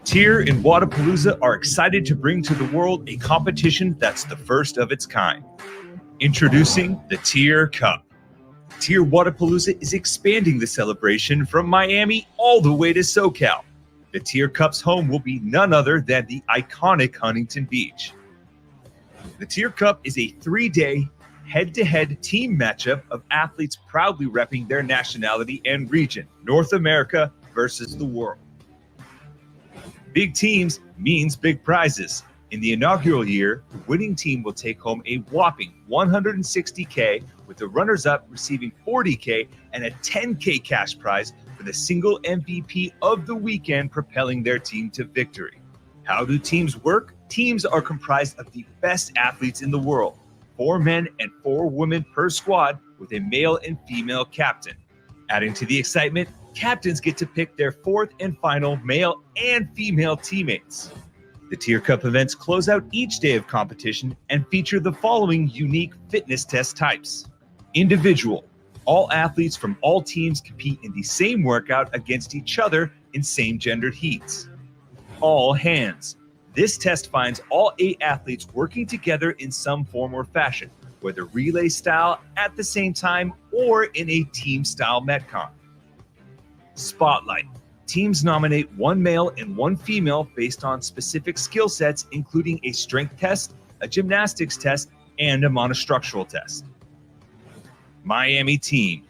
TYR and Wodapalooza are excited to bring to the world a competition that's the first of its kind. Introducing the TYR Cup. TYR Wodapalooza is expanding the celebration from Miami all the way to Socal. The TYR Cup's home will be none other than the iconic Huntington Beach. The TYR Cup is a 3-day head-to-head team matchup of athletes proudly repping their nationality and region, North America versus the world. Big teams means big prizes. In the inaugural year, the winning team will take home a whopping $160K, with the runners-up receiving $40K and a $10K cash prize for the single MVP of the weekend, propelling their team to victory. How do teams work? Teams are comprised of the best athletes in the world, 4 men and 4 women per squad, with a male and female captain. Adding to the excitement, captains get to pick their 4th and final male and female teammates. The TYR Cup events close out each day of competition and feature the following unique fitness test types. Individual. All athletes from all teams compete in the same workout against each other in same-gendered heats. All hands. This test finds all 8 athletes working together in some form or fashion, whether relay style at the same time or in a team-style metcon. Spotlight. Teams nominate 1 male and 1 female based on specific skill sets, including a strength test, a gymnastics test, and a monostructural test. Miami team.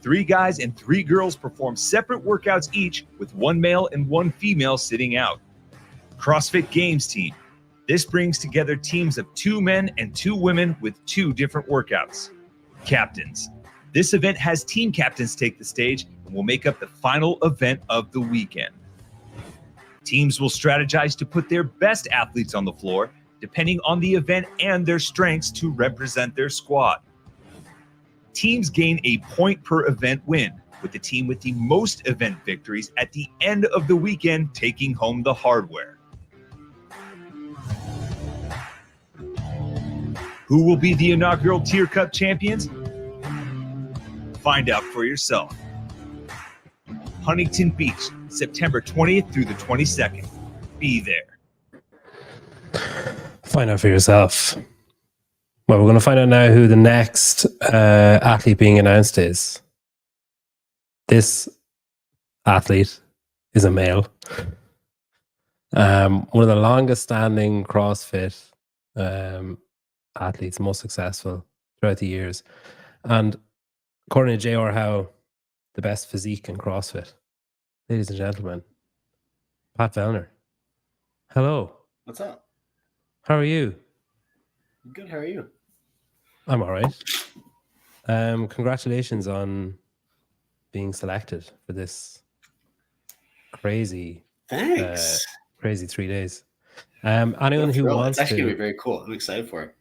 3 guys and 3 girls perform separate workouts each, with 1 male and 1 female sitting out. CrossFit Games team. This brings together teams of 2 men and 2 women with 2 different workouts. Captains. This event has team captains take the stage and will make up the final event of the weekend. Teams will strategize to put their best athletes on the floor, depending on the event and their strengths, to represent their squad. Teams gain a point per event win, with the team with the most event victories at the end of the weekend taking home the hardware. Who will be the inaugural TYR Cup champions? Find out for yourself. Huntington Beach, September 20th through the 22nd. Be there. Find out for yourself. Well, we're going to find out now who the next athlete being announced is. This athlete is a male. One of the longest standing CrossFit athletes, most successful throughout the years. And according to JR Howe, the best physique in CrossFit. Ladies and gentlemen, Pat Vellner. Hello. What's up? How are you? I'm good. How are you? I'm all right. Congratulations on being selected for this crazy, Thanks. Crazy 3 days. Anyone who wants it's actually to, gonna be very cool. I'm excited for it.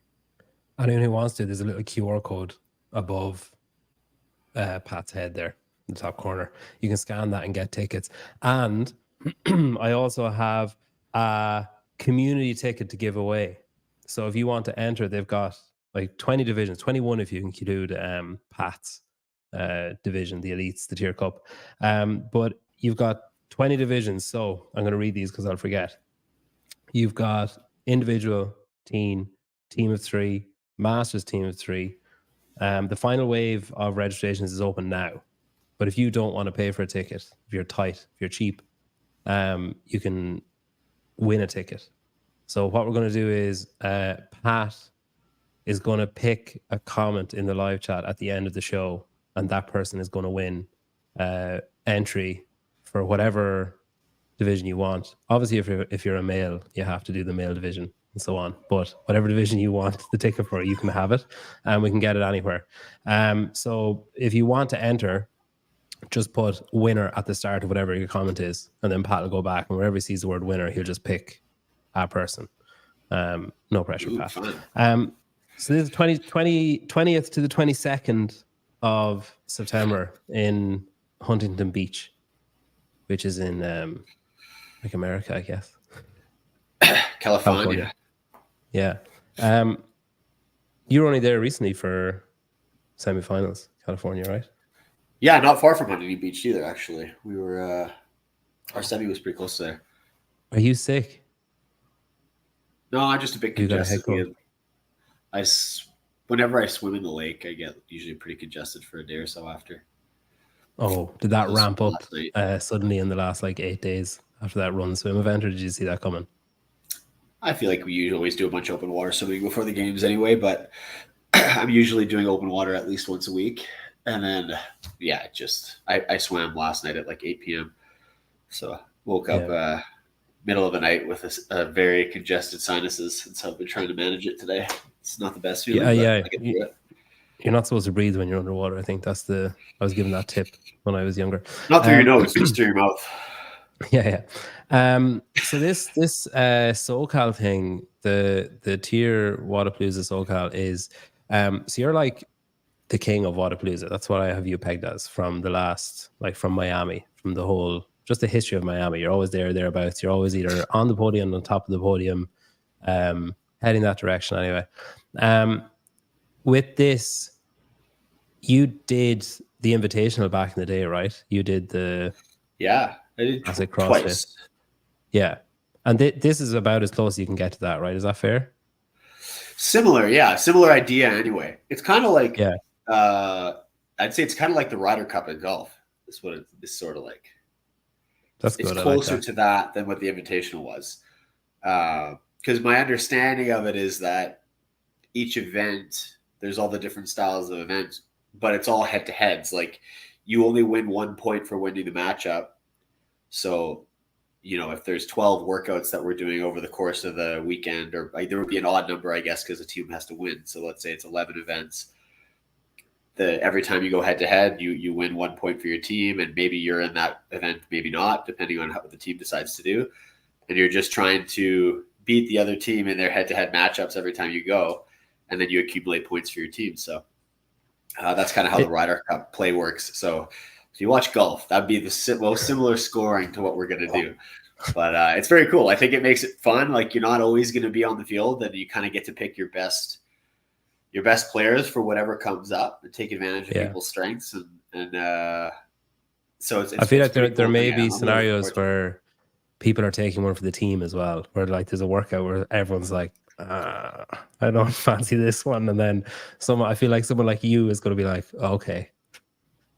anyone who wants to, there's a little QR code above Pat's head there in the top corner. You can scan that and get tickets. And I also have a community ticket to give away. So if you want to enter, they've got like 20 divisions, 21 if you include Pat's division, the elites, the TYR Cup. But you've got 20 divisions. So I'm going to read these because I'll forget. You've got individual, team of 3, masters team of 3. The final wave of registrations is open now. But if you don't want to pay for a ticket, if you're tight, if you're cheap, you can win a ticket. So what we're going to do is Pat is going to pick a comment in the live chat at the end of the show, and that person is going to win entry for whatever division you want. Obviously, if you're a male, you have to do the male division and so on. But whatever division you want the ticket for, you can have it, and we can get it anywhere. So if you want to enter, just put winner at the start of whatever your comment is, and then Pat will go back, and wherever he sees the word winner, he'll just pick a person. No pressure, Pat. So this is 20th to the 22nd of September in Huntington Beach, which is in like America, I guess. California. Yeah. You were only there recently for semifinals, California, right? Yeah, not far from Huntington Beach either, actually. We were our semi was pretty close there. Are you sick? No, I'm just a bit You got a head congested. cold? Whenever I swim in the lake, I get usually pretty congested for a day or so after. Oh, did that So ramp up last night. suddenly in the last like 8 days after that run swim event, or did you see that coming? I feel like we usually always do a bunch of open water swimming before the games anyway, but I'm usually doing open water at least once a week. And then, yeah, I swam last night at like 8 p.m. So woke up middle of the night with a very congested sinuses. And so I've been trying to manage it today. It's not the best feeling, but I get through it. You're not supposed to breathe when you're underwater. I think I was given that tip when I was younger. Not through your nose, just through your mouth. Yeah. So this Socal thing, the TYR Wodapalooza Socal is so you're like the king of Wodapalooza. That's what I have you pegged as from the last, like from Miami, from the whole, just the history of Miami. You're always thereabouts. You're always either on the podium, on top of the podium, heading that direction anyway. With this, you did the Invitational back in the day, right? You did the I did classic CrossFit. twice. Yeah, and this is about as close as you can get to that, right? Is that fair? Similar idea. Anyway, it's kind of like I'd say it's kind of like the Ryder Cup in golf. That's what it's sort of like. That's good. It's closer to that than what the Invitational was, because my understanding of it is that each event, there's all the different styles of events, but it's all head to heads. Like you only win 1 point for winning the matchup. So, if there's 12 workouts that we're doing over the course of the weekend, or there would be an odd number, I guess, because the team has to win. So let's say it's 11 events. Every time you go head to head, you win 1 point for your team, and maybe you're in that event, maybe not, depending on what the team decides to do. And you're just trying to beat the other team in their head to head matchups every time you go, and then you accumulate points for your team. So that's kind of how the Ryder Cup play works. So if you watch golf, that'd be the most similar scoring to what we're going to do. But it's very cool. I think it makes it fun. Like you're not always going to be on the field, and you kind of get to pick your best players for whatever comes up and take advantage of people's strengths. And so it's I feel like there may be scenarios where people are taking one for the team as well, where like there's a workout where everyone's like, I don't fancy this one, and then I feel like someone like you is going to be like, okay,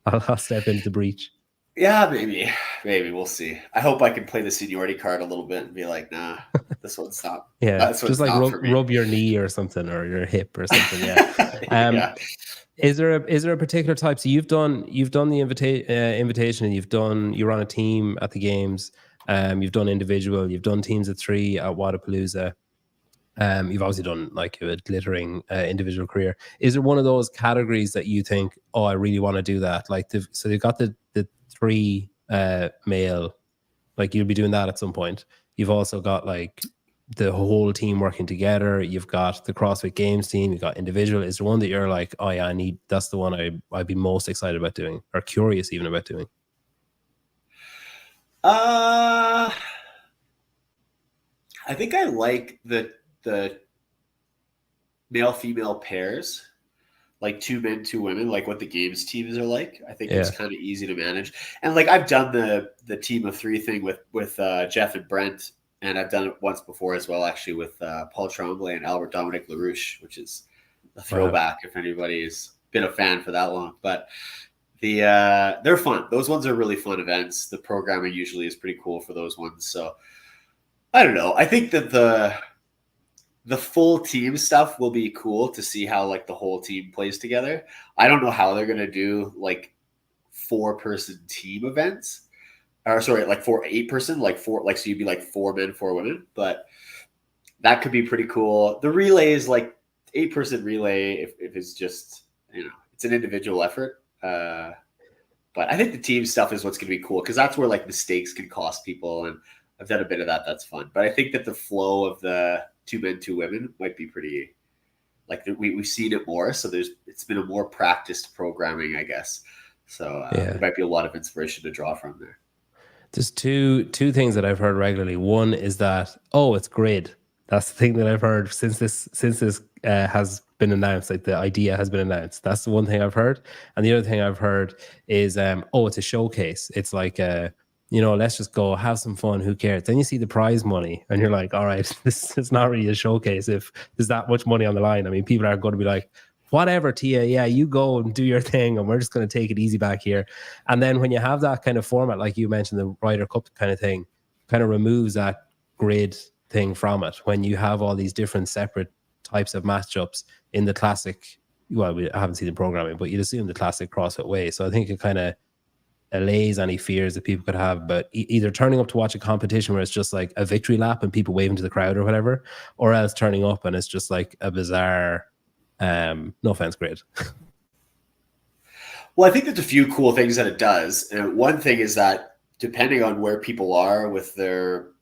I'll step into the breach. Yeah, maybe we'll see. I hope I can play the seniority card a little bit and be like, nah, this one's not. Yeah, just like rub your knee or something, or your hip or something. Yeah. Is there a particular type? So you've done the invitation, and you're on a team at the games. You've done individual. You've done teams of 3 at Wodapalooza. You've obviously done like a glittering individual career. Is there one of those categories that you think, oh, I really want to do that? Like, so they've got the 3 male, like you'll be doing that at some point. You've also got like the whole team working together. You've got the CrossFit Games team. You've got individual. Is there one that you're like, oh yeah, that's the one I'd be most excited about doing, or curious even about doing? I think I like the male-female pairs, like 2 men, 2 women, like what the games teams are like. I think it's kind of easy to manage. And like I've done the team of 3 thing with Jeff and Brent, and I've done it once before as well, actually, with Paul Tremblay and Albert Dominic LaRouche, which is a throwback if anybody's been a fan for that long. But they're fun. Those ones are really fun events. The programming usually is pretty cool for those ones. So I don't know. I think that the full team stuff will be cool to see how like the whole team plays together. I don't know how they're going to do like 4-person team events, or sorry, like 8-person, like 4, like, so you'd be like 4 men, 4 women, but that could be pretty cool. The relay is like 8-person relay. If it's just, it's an individual effort. But I think the team stuff is what's going to be cool, because that's where like mistakes can cost people. And I've done a bit of that. That's fun. But I think that the flow of the 2 men, 2 women might be pretty, like we've seen it more. So it's been a more practiced programming, I guess. So there might be a lot of inspiration to draw from there. There's two things that I've heard regularly. One is that, it's grid. That's the thing that I've heard since this has been announced, like the idea has been announced. That's the one thing I've heard. And the other thing I've heard is, it's a showcase. It's like let's just go have some fun. Who cares? Then you see the prize money and you're like, all right, this is not really a showcase if there's that much money on the line. I mean, people are going to be like, whatever, Tia, yeah, you go and do your thing and we're just going to take it easy back here. And then when you have that kind of format, like you mentioned, the Ryder Cup kind of thing, kind of removes that grid thing from it. When you have all these different separate types of matchups in the classic, well, I haven't seen the programming, but you'd assume the classic CrossFit way. So I think it kind of allays any fears that people could have about either turning up to watch a competition where it's just like a victory lap and people waving to the crowd or whatever, or else turning up and it's just like a bizarre, no offense, grid. Well, I think there's a few cool things that it does. And one thing is that depending on where people are with their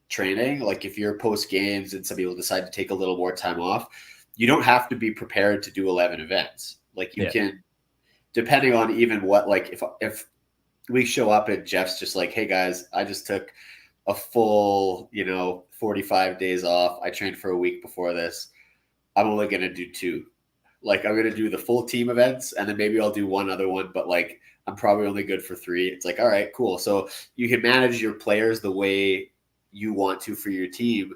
training, like if you're post games and some people decide to take a little more time off, you don't have to be prepared to do 11 events. Like you can, depending on even what, like if we show up and Jeff's just like, hey guys, I just took a full, 45 days off. I trained for a week before this. I'm only going to do 2. Like I'm going to do the full team events and then maybe I'll do one other one, but like I'm probably only good for 3. It's like, all right, cool. So you can manage your players the way you want to for your team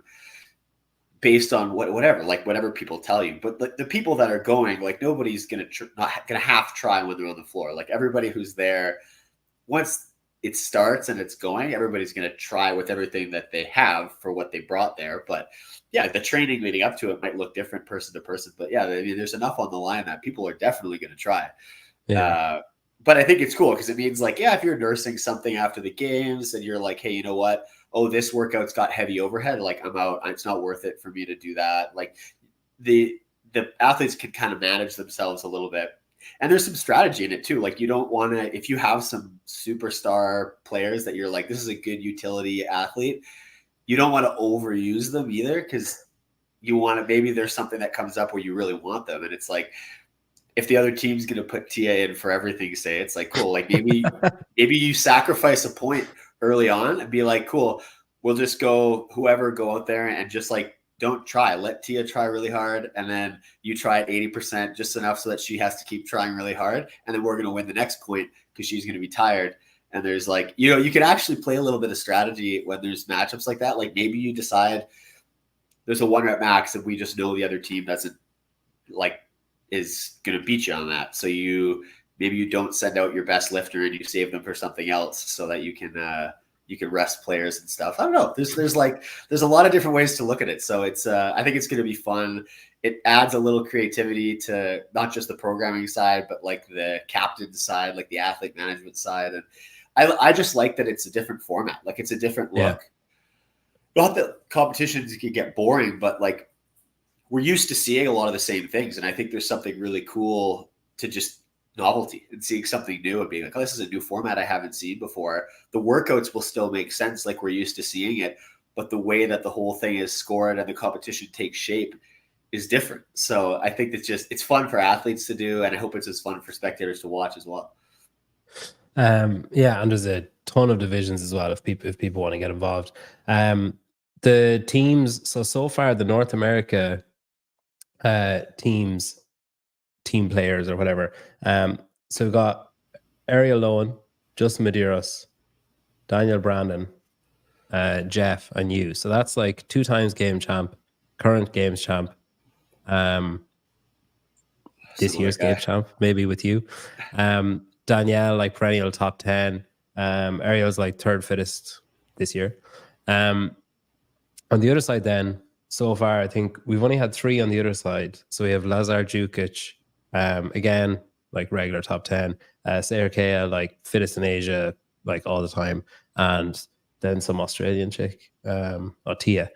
based on whatever people tell you. But the people that are going, like nobody's going to not going to half try when they're on the floor. Like everybody who's there, once it starts and it's going, everybody's going to try with everything that they have for what they brought there. But yeah, the training leading up to it might look different person to person. But yeah, I mean, there's enough on the line that people are definitely going to try. Yeah. But I think it's cool because it means like, yeah, if you're nursing something after the games and you're like, hey, you know what? Oh, this workout's got heavy overhead. Like I'm out. It's not worth it for me to do that. Like the athletes can kind of manage themselves a little bit. And there's some strategy in it too. Like you don't want to, if you have some superstar players that you're like, this is a good utility athlete, you don't want to overuse them either because you want to, maybe there's something that comes up where you really want them. And it's like, if the other team's going to put TA in for everything, say it's like, cool. Like maybe you sacrifice a point early on and be like, cool, we'll just go out there and just like, don't try. Let Tia try really hard, and then you try at 80%, just enough so that she has to keep trying really hard, and then we're going to win the next point because she's going to be tired. And there's like, you can actually play a little bit of strategy when there's matchups like that. Like maybe you decide there's a 1 rep max, and we just know the other team is going to beat you on that. So maybe you don't send out your best lifter and you save them for something else so that you can rest players and stuff. I don't know. There's a lot of different ways to look at it. So it's I think it's going to be fun. It adds a little creativity to not just the programming side, but like the captain side, like the athlete management side. And I just like that it's a different format. Like it's a different look. Yeah. Not that competitions can get boring, but like we're used to seeing a lot of the same things. And I think there's something really cool to just novelty and seeing something new and being like, oh, this is a new format I haven't seen before. The workouts will still make sense like we're used to seeing it, but the way that the whole thing is scored and the competition takes shape is different. So I think it's fun for athletes to do, and I hope it's as fun for spectators to watch as well. Yeah, and there's a ton of divisions as well if people want to get involved. The teams, so far the North America team players or whatever. So we've got Ariel Lowen, Justin Medeiros, Daniel Brandon, Jeff, and you. So that's like 2 times game champ, current games champ, this year's game champ, maybe with you. Danielle, like perennial top 10. Ariel's like 3rd fittest this year. On the other side then, so far, I think we've only had 3 on the other side. So we have Lazar Jukic, again, like regular top 10. Sarah Kea, like fittest in Asia, like all the time. And then some Australian chick, Tia.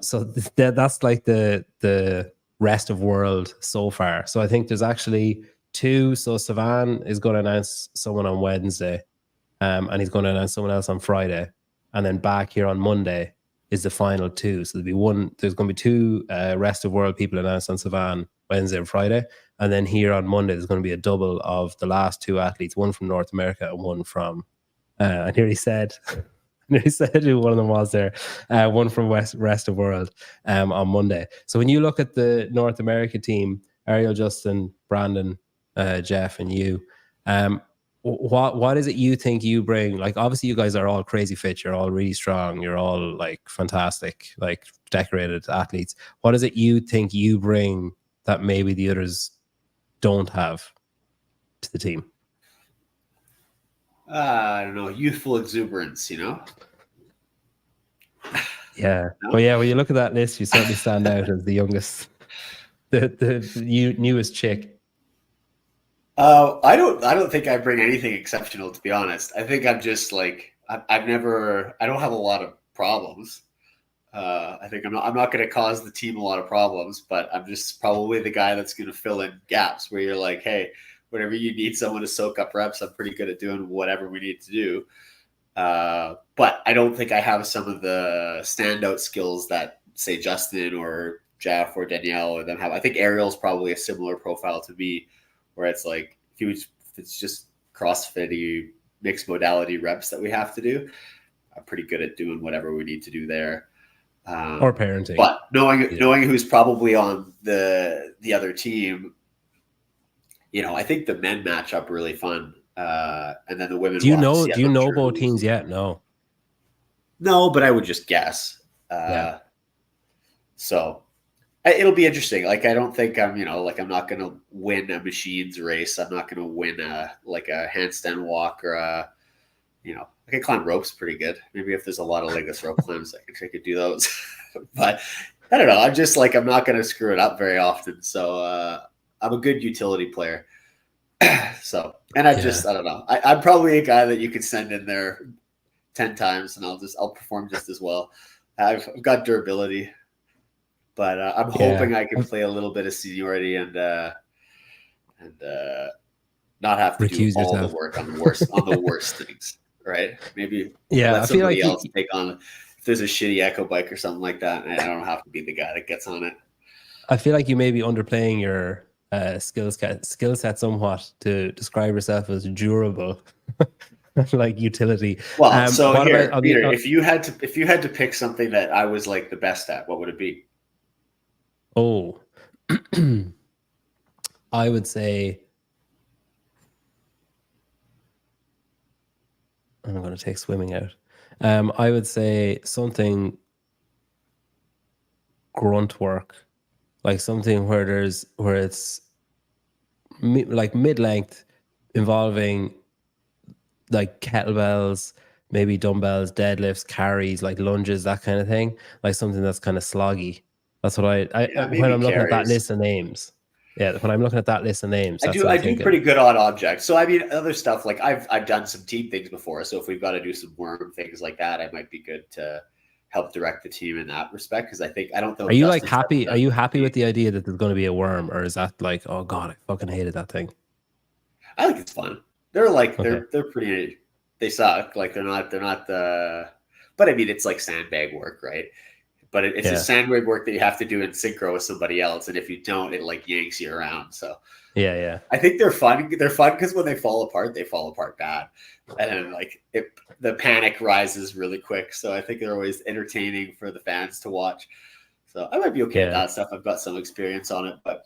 So that's like the rest of world so far. So I think there's actually 2. So Savan is going to announce someone on Wednesday, and he's going to announce someone else on Friday. And then back here on Monday is the final 2. So there's going to be 2 rest of world people announced on Savan Wednesday and Friday. And then here on Monday, there's going to be a double of the last 2 athletes, one from North America and one from, I nearly said who one of them was there, one from rest of world on Monday. So when you look at the North America team, Ariel, Justin, Brandon, Jeff, and you, what is it you think you bring? Like, obviously you guys are all crazy fit, you're all really strong, you're all like fantastic, like decorated athletes. What is it you think you bring that maybe the others don't have to the team? I don't know, youthful exuberance, you know? Yeah. No? Well, yeah, when you look at that list, you certainly stand out as the youngest, the newest chick. I don't think I bring anything exceptional, to be honest. I think I'm just like I don't have a lot of problems. I think I'm not going to cause the team a lot of problems, but I'm just probably the guy that's going to fill in gaps where you're like, hey, whenever you need someone to soak up reps, I'm pretty good at doing whatever we need to do. But I don't think I have some of the standout skills that, say, Justin or Jeff or Danielle or them have. I think Ariel's probably a similar profile to me, where it's like it's just CrossFit mixed modality reps that we have to do. I'm pretty good at doing whatever we need to do there. Or parenting. But knowing who's probably on the other team, you know, I think the men match up really fun. And then the women. Do you know both teams yet? No, but I would just guess. So it'll be interesting. Like, I don't think I'm not going to win a machines race. I'm not going to win a handstand walk or I can climb ropes pretty good. Maybe if there's a lot of legless rope climbs, I could do those. But I don't know. I'm just like, I'm not going to screw it up very often. So I'm a good utility player. So, and I don't know. I'm probably a guy that you could send in there 10 times and I'll perform just as well. I've got durability, but I'm hoping I can play a little bit of seniority and not have to do all the work on the worst things. Right? Maybe let somebody else take on. If there's a shitty echo bike or something like that, I don't have to be the guy that gets on it. I feel like you may be underplaying your skill set somewhat to describe yourself as durable, like utility. Well, so here, Peter, if you had to pick something that I was like the best at, what would it be? Oh, I would say. I'm going to take swimming out. I would say something grunt work, like something where it's like mid-length, involving like kettlebells, maybe dumbbells, deadlifts, carries, like lunges, that kind of thing. Like something that's kind of sloggy. That's what I when I'm looking at that list of names. Yeah, when I'm looking at that list of names, I do pretty good on objects. So I mean, other stuff like I've done some team things before. So if we've got to do some worm things like that, I might be good to help direct the team in that respect. Because I don't know. Are you happy? Are you happy with the idea that there's going to be a worm, or is that like, oh god, I fucking hated that thing? I think it's fun. They're like they're pretty. They suck. Like they're not the. But I mean, it's like sandbag work, right? But it's a sandbag work that you have to do in synchro with somebody else, and if you don't, it like yanks you around. So yeah, I think they're fun. They're fun because when they fall apart bad, and then like the panic rises really quick. So I think they're always entertaining for the fans to watch. So I might be okay with that stuff. I've got some experience on it, but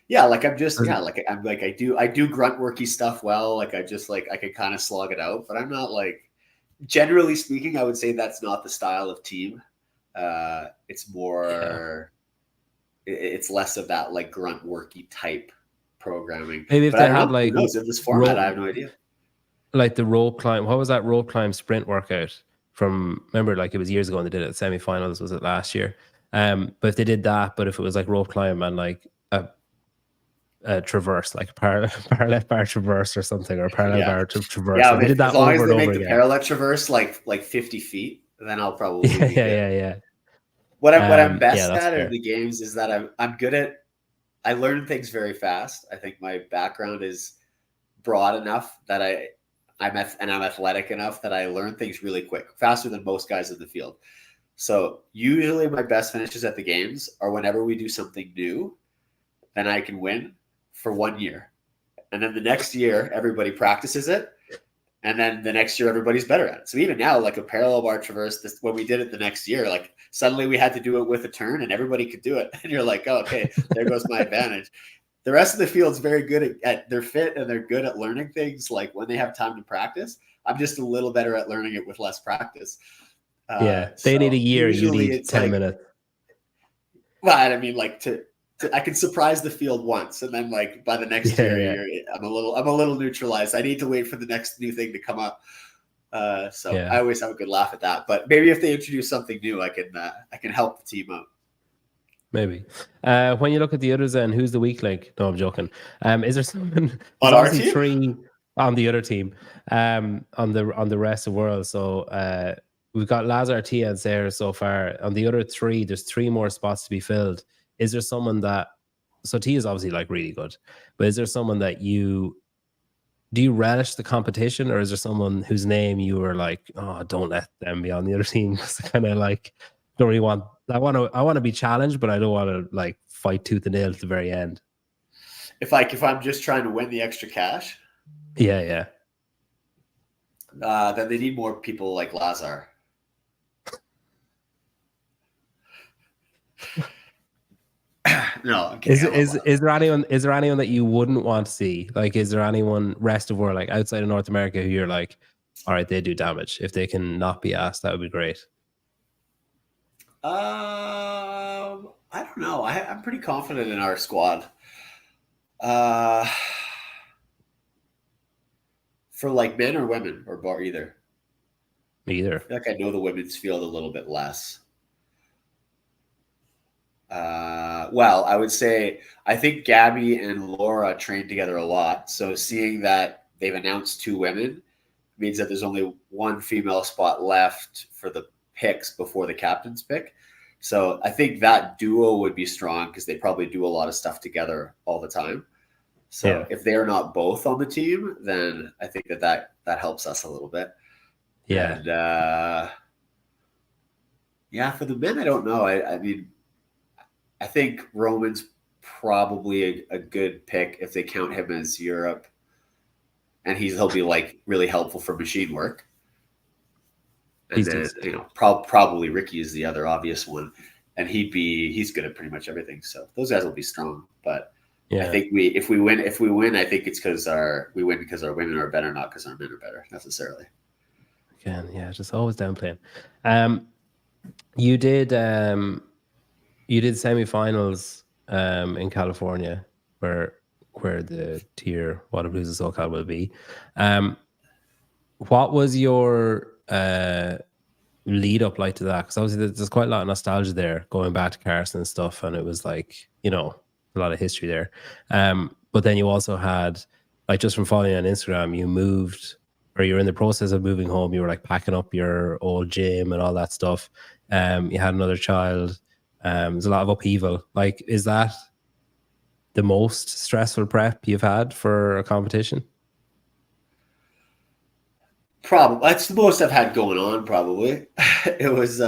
yeah, like I'm just I do grunt worky stuff well. Like I can kind of slog it out, but I'm not like, generally speaking, I would say that's not the style of team. It's more it's less of that like grunt worky type programming. Maybe if they had like in this format, I have no idea. Like the rope climb, what was that rope climb sprint workout from? Remember, like it was years ago when they did it at semi-finals. Was it last year? But if they did that, but if it was like rope climb and like a traverse, like parallel bar traverse or something, or parallel bar traverse. Yeah, they did that as long as they make the parallel traverse like 50 feet, then I'll probably yeah. What I'm best at fair. in the games is that I'm good at. I learn things very fast. I think my background is broad enough that I'm athletic enough that I learn things really quick, faster than most guys in the field. So usually my best finishes at the games are whenever we do something new, then I can win for 1 year. And then the next year, everybody practices it. And then the next year, everybody's better at it. So even now, like a parallel bar traverse, when we did it the next year, like suddenly we had to do it with a turn and everybody could do it. And you're like, oh, okay, there goes my advantage. The rest of the field's very good at they're fit and they're good at learning things like when they have time to practice. I'm just a little better at learning it with less practice. They need a So year. You usually need it's 10 like, minutes. well, I mean, like to I can surprise the field once, and then like by the next year, I'm a little neutralized. I need to wait for the next new thing to come up. So I always have a good laugh at that. But maybe if they introduce something new, I can help the team out. Maybe. When you look at the others, then who's the weak link? No, I'm joking. Is there someone? On our team? 3 on the other team. On the rest of the world. So we've got Lazar, Tia, and Sarah so far. On the other 3, there's 3 more spots to be filled. Is there someone that? So Tia is obviously like really good, but is there someone that do you relish the competition, or is there someone whose name you were like, oh, don't let them be on the other team? It's kind of like, don't really want. I want to be challenged, but I don't want to like fight tooth and nail at the very end. If I'm just trying to win the extra cash, yeah. Then they need more people like Lazar. No, I'm kidding. Is there anyone that you wouldn't want to see? Like, is there anyone rest of world, like outside of North America, who you're like, all right, they do damage. If they can not be asked, that would be great. I don't know. I'm pretty confident in our squad. For like men or women or bar either. Either. I feel like I know the women's field a little bit less. Well, I would say I think Gabby and Laura train together a lot. So seeing that they've announced 2 women means that there's only 1 female spot left for the picks before the captain's pick. So I think that duo would be strong because they probably do a lot of stuff together all the time. So if they're not both on the team, then I think that helps us a little bit. Yeah. And for the men, I don't know. I mean, I think Roman's probably a good pick if they count him as Europe, and he'll be like really helpful for machine work. And then probably Ricky is the other obvious one, and he's good at pretty much everything. So those guys will be strong. But I think if we win, I think it's because we win because our women are better, not because our men are better necessarily. Again, just always downplaying. You did semifinals in California where the tier Wodapalooza Socal will be. What was your lead up like to that? Because obviously there's quite a lot of nostalgia there going back to Carson and stuff, and it was like, a lot of history there. But then you also had, like, just from following on Instagram, you moved, or you're in the process of moving home. You were like packing up your old gym and all that stuff. You had another child. There's a lot of upheaval. Like, is that the most stressful prep you've had for a competition? Probably. That's the most I've had going on, probably. It was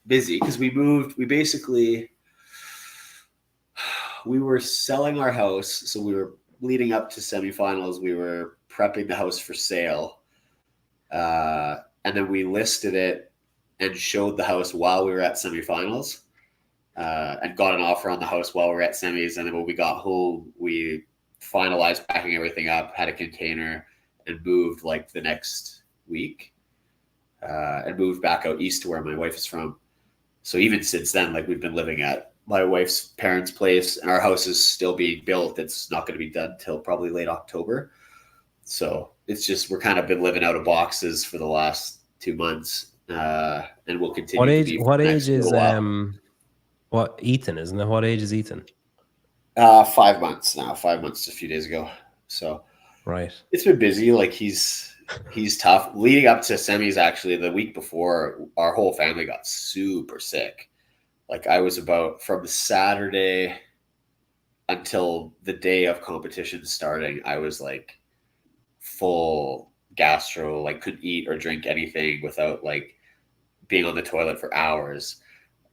busy because we were selling our house. So we were leading up to semifinals. We were prepping the house for sale. And then we listed it and showed the house while we were at semifinals. And got an offer on the house while we were at semis. And then when we got home, we finalized packing everything up, had a container, and moved like the next week. And moved back out east to where my wife is from. So even since then, like, we've been living at my wife's parents' place, and our house is still being built. It's not going to be done till probably late October. So it's just, we're kind of been living out of boxes for the last 2 months. And we'll continue. What age is Ethan, isn't it? What age is Ethan? 5 months now. 5 months a few days ago. So right, it's been busy. Like, he's tough. Leading up to semis, actually, the week before, our whole family got super sick. Like, I was from Saturday until the day of competition starting, I was like full gastro, like couldn't eat or drink anything without like being on the toilet for hours.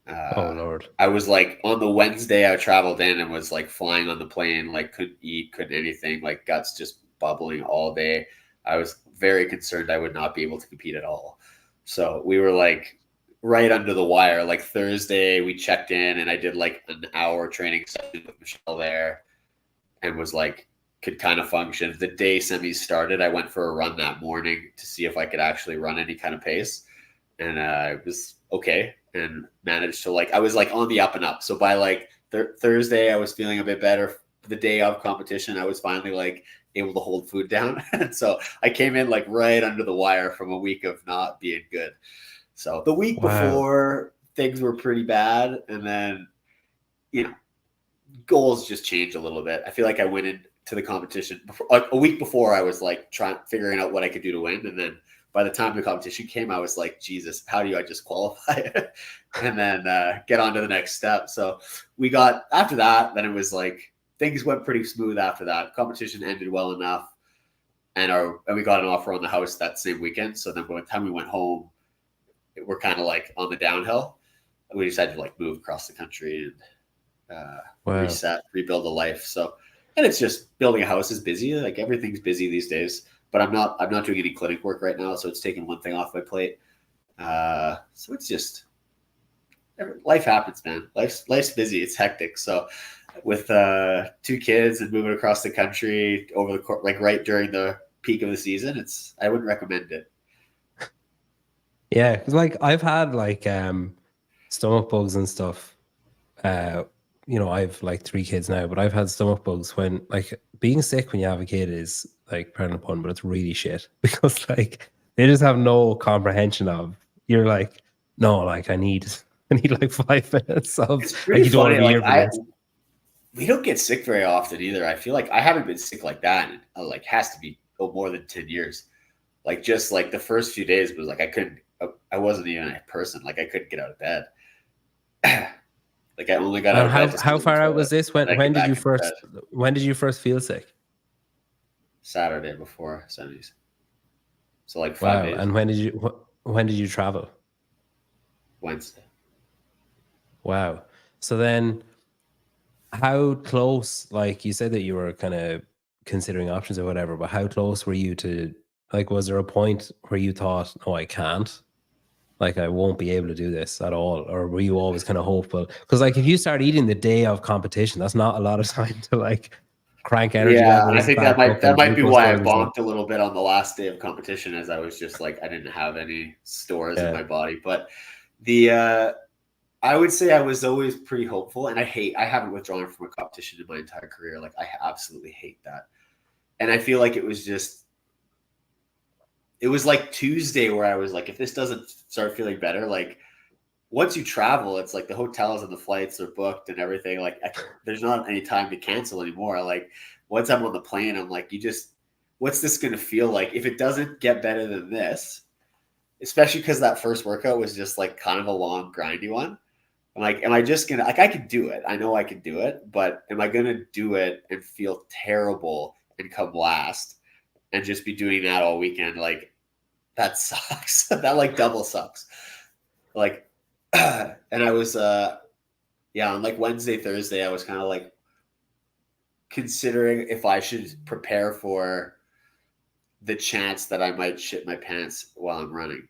Oh Lord. I was like, on the Wednesday I traveled in and was like flying on the plane, like couldn't eat, couldn't anything, like guts just bubbling all day. I was very concerned I would not be able to compete at all. So we were like right under the wire. Like Thursday we checked in and I did like an hour training session with Michelle there. and was like, could kind of function. The day semis started, I went for a run that morning to see if I could actually run any kind of pace. And it was okay, and managed to I was like on the up and up. So by like Thursday, I was feeling a bit better. The day of competition, I was finally like able to hold food down. And so I came in like right under the wire from a week of not being good. So the week before, things were pretty bad. And then, goals just changed a little bit. I feel like I went into the competition a week before. I was like figuring out what I could do to win. And then by the time the competition came, I was like, Jesus, how do I just qualify and then get on to the next step? So after that, then it was like, things went pretty smooth after that. Competition ended well enough. And we got an offer on the house that same weekend. So then by the time we went home, we're kind of like on the downhill. We decided to like move across the country and reset, rebuild a life. So, and it's just building a house is busy. Like everything's busy these days, but I'm not doing any clinic work right now. So it's taking one thing off my plate. So it's just, life happens, man. Life's busy. It's hectic. So with 2 kids and moving across the country over the like right during the peak of the season, I wouldn't recommend it. Yeah, because like I've had like stomach bugs and stuff. I've like 3 kids now, but I've had stomach bugs when like being sick when you have a kid is like pardon the pun, but it's really shit because like they just have no comprehension of. You're like, no, like I need like 5 minutes of. It's pretty like, funny. Like we don't get sick very often either. I feel like I haven't been sick like that in like has to be more than 10 years. Like just like the first few days was like I wasn't even a person. Like I couldn't get out of bed. Like I only got out of bed. How far out was this? When did you first feel sick? Saturday before semis. So like 5 days. And when did you travel? Wednesday. Wow. So then how close, like you said that you were kind of considering options or whatever, but how close were you to, like, was there a point where you thought, oh, I can't? Like, I won't be able to do this at all? Or were you always kind of hopeful? Because, like, if you start eating the day of competition, that's not a lot of time to, like, crank energy. Yeah, and I think that might be why I bonked a little bit on the last day of competition, as I was just like, I didn't have any stores in my body. But I would say I was always pretty hopeful, and I haven't withdrawn from a competition in my entire career. Like I absolutely hate that. And I feel like it was like Tuesday where I was like, if this doesn't start feeling better, like once you travel, it's like the hotels and the flights are booked and everything. Like there's not any time to cancel anymore. Like once I'm on the plane, I'm like, what's this going to feel like? If it doesn't get better than this, especially because that first workout was just like kind of a long, grindy one. I'm like, am I just going to, like, I could do it. I know I could do it, but am I going to do it and feel terrible and come last and just be doing that all weekend? Like that sucks. That like double sucks. Like, and I was, on like Wednesday, Thursday, I was kind of like considering if I should prepare for the chance that I might shit my pants while I'm running.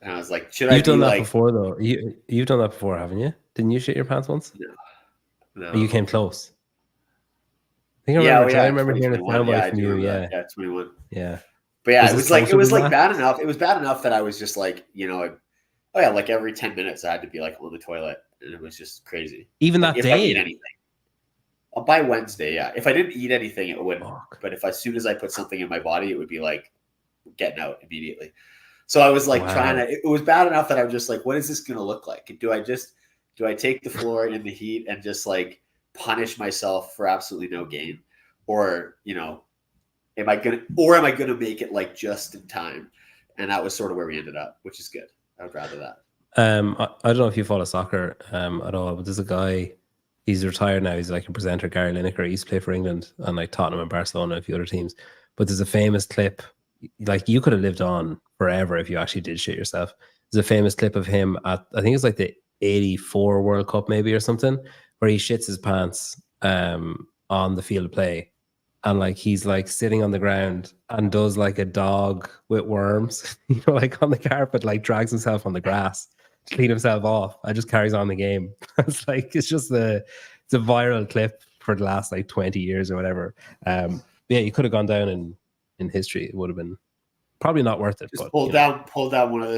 And I was like, You've done that before, though. You've done that before, haven't you? Didn't you shit your pants once? No. Or you came close. I remember hearing a soundbite from you. Yeah, 21. Yeah. But yeah, it was like bad enough. It was bad enough that I was just like, like every 10 minutes I had to be like on the toilet, and it was just crazy. Even that if day? I eat anything. By Wednesday, yeah. If I didn't eat anything, it wouldn't. But as soon as I put something in my body, it would be like getting out immediately. So I was like it was bad enough that I was just like, what is this going to look like? Do I take the floor in the heat and just like punish myself for absolutely no gain? Or, am I going to make it like just in time? And that was sort of where we ended up, which is good. I would rather that. I don't know if you follow soccer at all, but there's a guy, he's retired now. He's like a presenter, Gary Lineker. He used to play for England and like Tottenham and Barcelona and a few other teams. But there's a famous clip, like you could have lived on forever if you actually did shit yourself. There's a famous clip of him at, I think it's like the 84 World Cup maybe or something, where he shits his pants on the field of play. And like he's like sitting on the ground and does like a dog with worms, like on the carpet, like drags himself on the grass to clean himself off and just carries on the game. It's like it's a viral clip for the last like 20 years or whatever. Yeah, you could have gone down in history. It would have been probably not worth it. Just But pulled down one of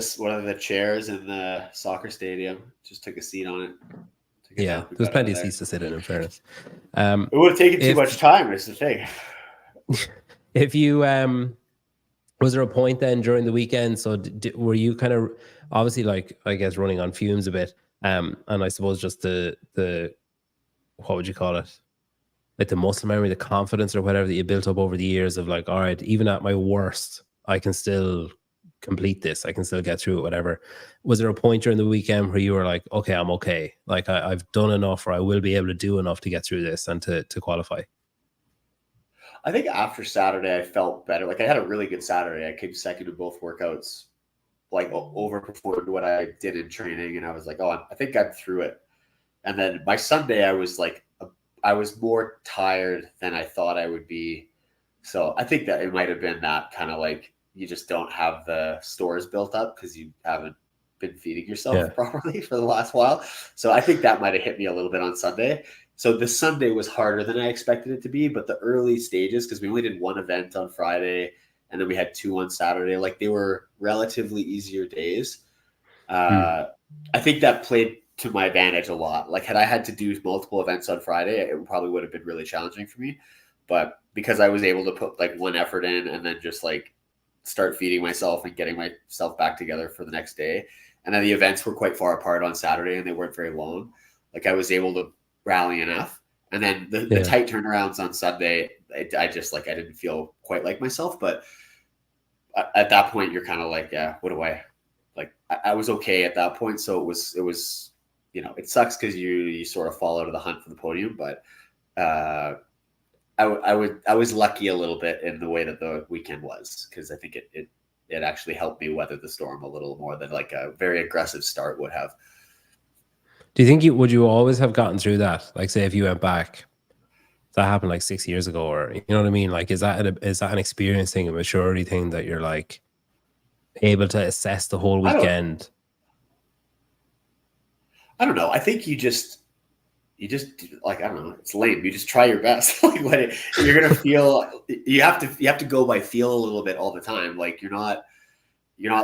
the chairs in the soccer stadium. Just took a seat on it. Yeah, there's plenty of seats to sit in fairness. It would have taken too much time, is the thing. If you was there a point then during the weekend? So were you kind of obviously like, I guess, running on fumes a bit? And I suppose just the what would you call it? Like the muscle memory, the confidence or whatever that you built up over the years of like, all right, even at my worst, I can still complete this. I can still get through it, whatever. Was there a point during the weekend where you were like, okay, I'm okay. Like I've done enough, or I will be able to do enough to get through this and to qualify? I think after Saturday, I felt better. Like I had a really good Saturday. I came second in both workouts, like overperformed what I did in training. And I was like, oh, I think I'm through it. And then by Sunday, I was like, I was more tired than I thought I would be. So I think that it might have been that kind of like, you just don't have the stores built up because you haven't been feeding yourself properly for the last while. So I think that might have hit me a little bit on Sunday. So the Sunday was harder than I expected it to be, but the early stages, because we only did one event on Friday and then we had two on Saturday, like they were relatively easier days. I think that played to my advantage a lot. Like had I had to do multiple events on Friday, it probably would have been really challenging for me. But because I was able to put like one effort in and then just like start feeding myself and getting myself back together for the next day. And then the events were quite far apart on Saturday and they weren't very long. Like I was able to rally enough. And then the tight turnarounds on Sunday, I just like, I didn't feel quite like myself. But at that point, you're kind of like, yeah, what do I like? I was okay at that point. So it was, you know, it sucks because you sort of fall out of the hunt for the podium. But I was lucky a little bit in the way that the weekend was, because I think it actually helped me weather the storm a little more than like a very aggressive start would have. Do you think would you always have gotten through that? Like, say, if you went back, that happened like 6 years ago, or you know what I mean? Like, is that an experience thing, a maturity thing that you're like able to assess the whole weekend? I don't know. I think you just like, I don't know, it's lame. You just try your best. Like when you're gonna feel, you have to go by feel a little bit all the time. Like you're not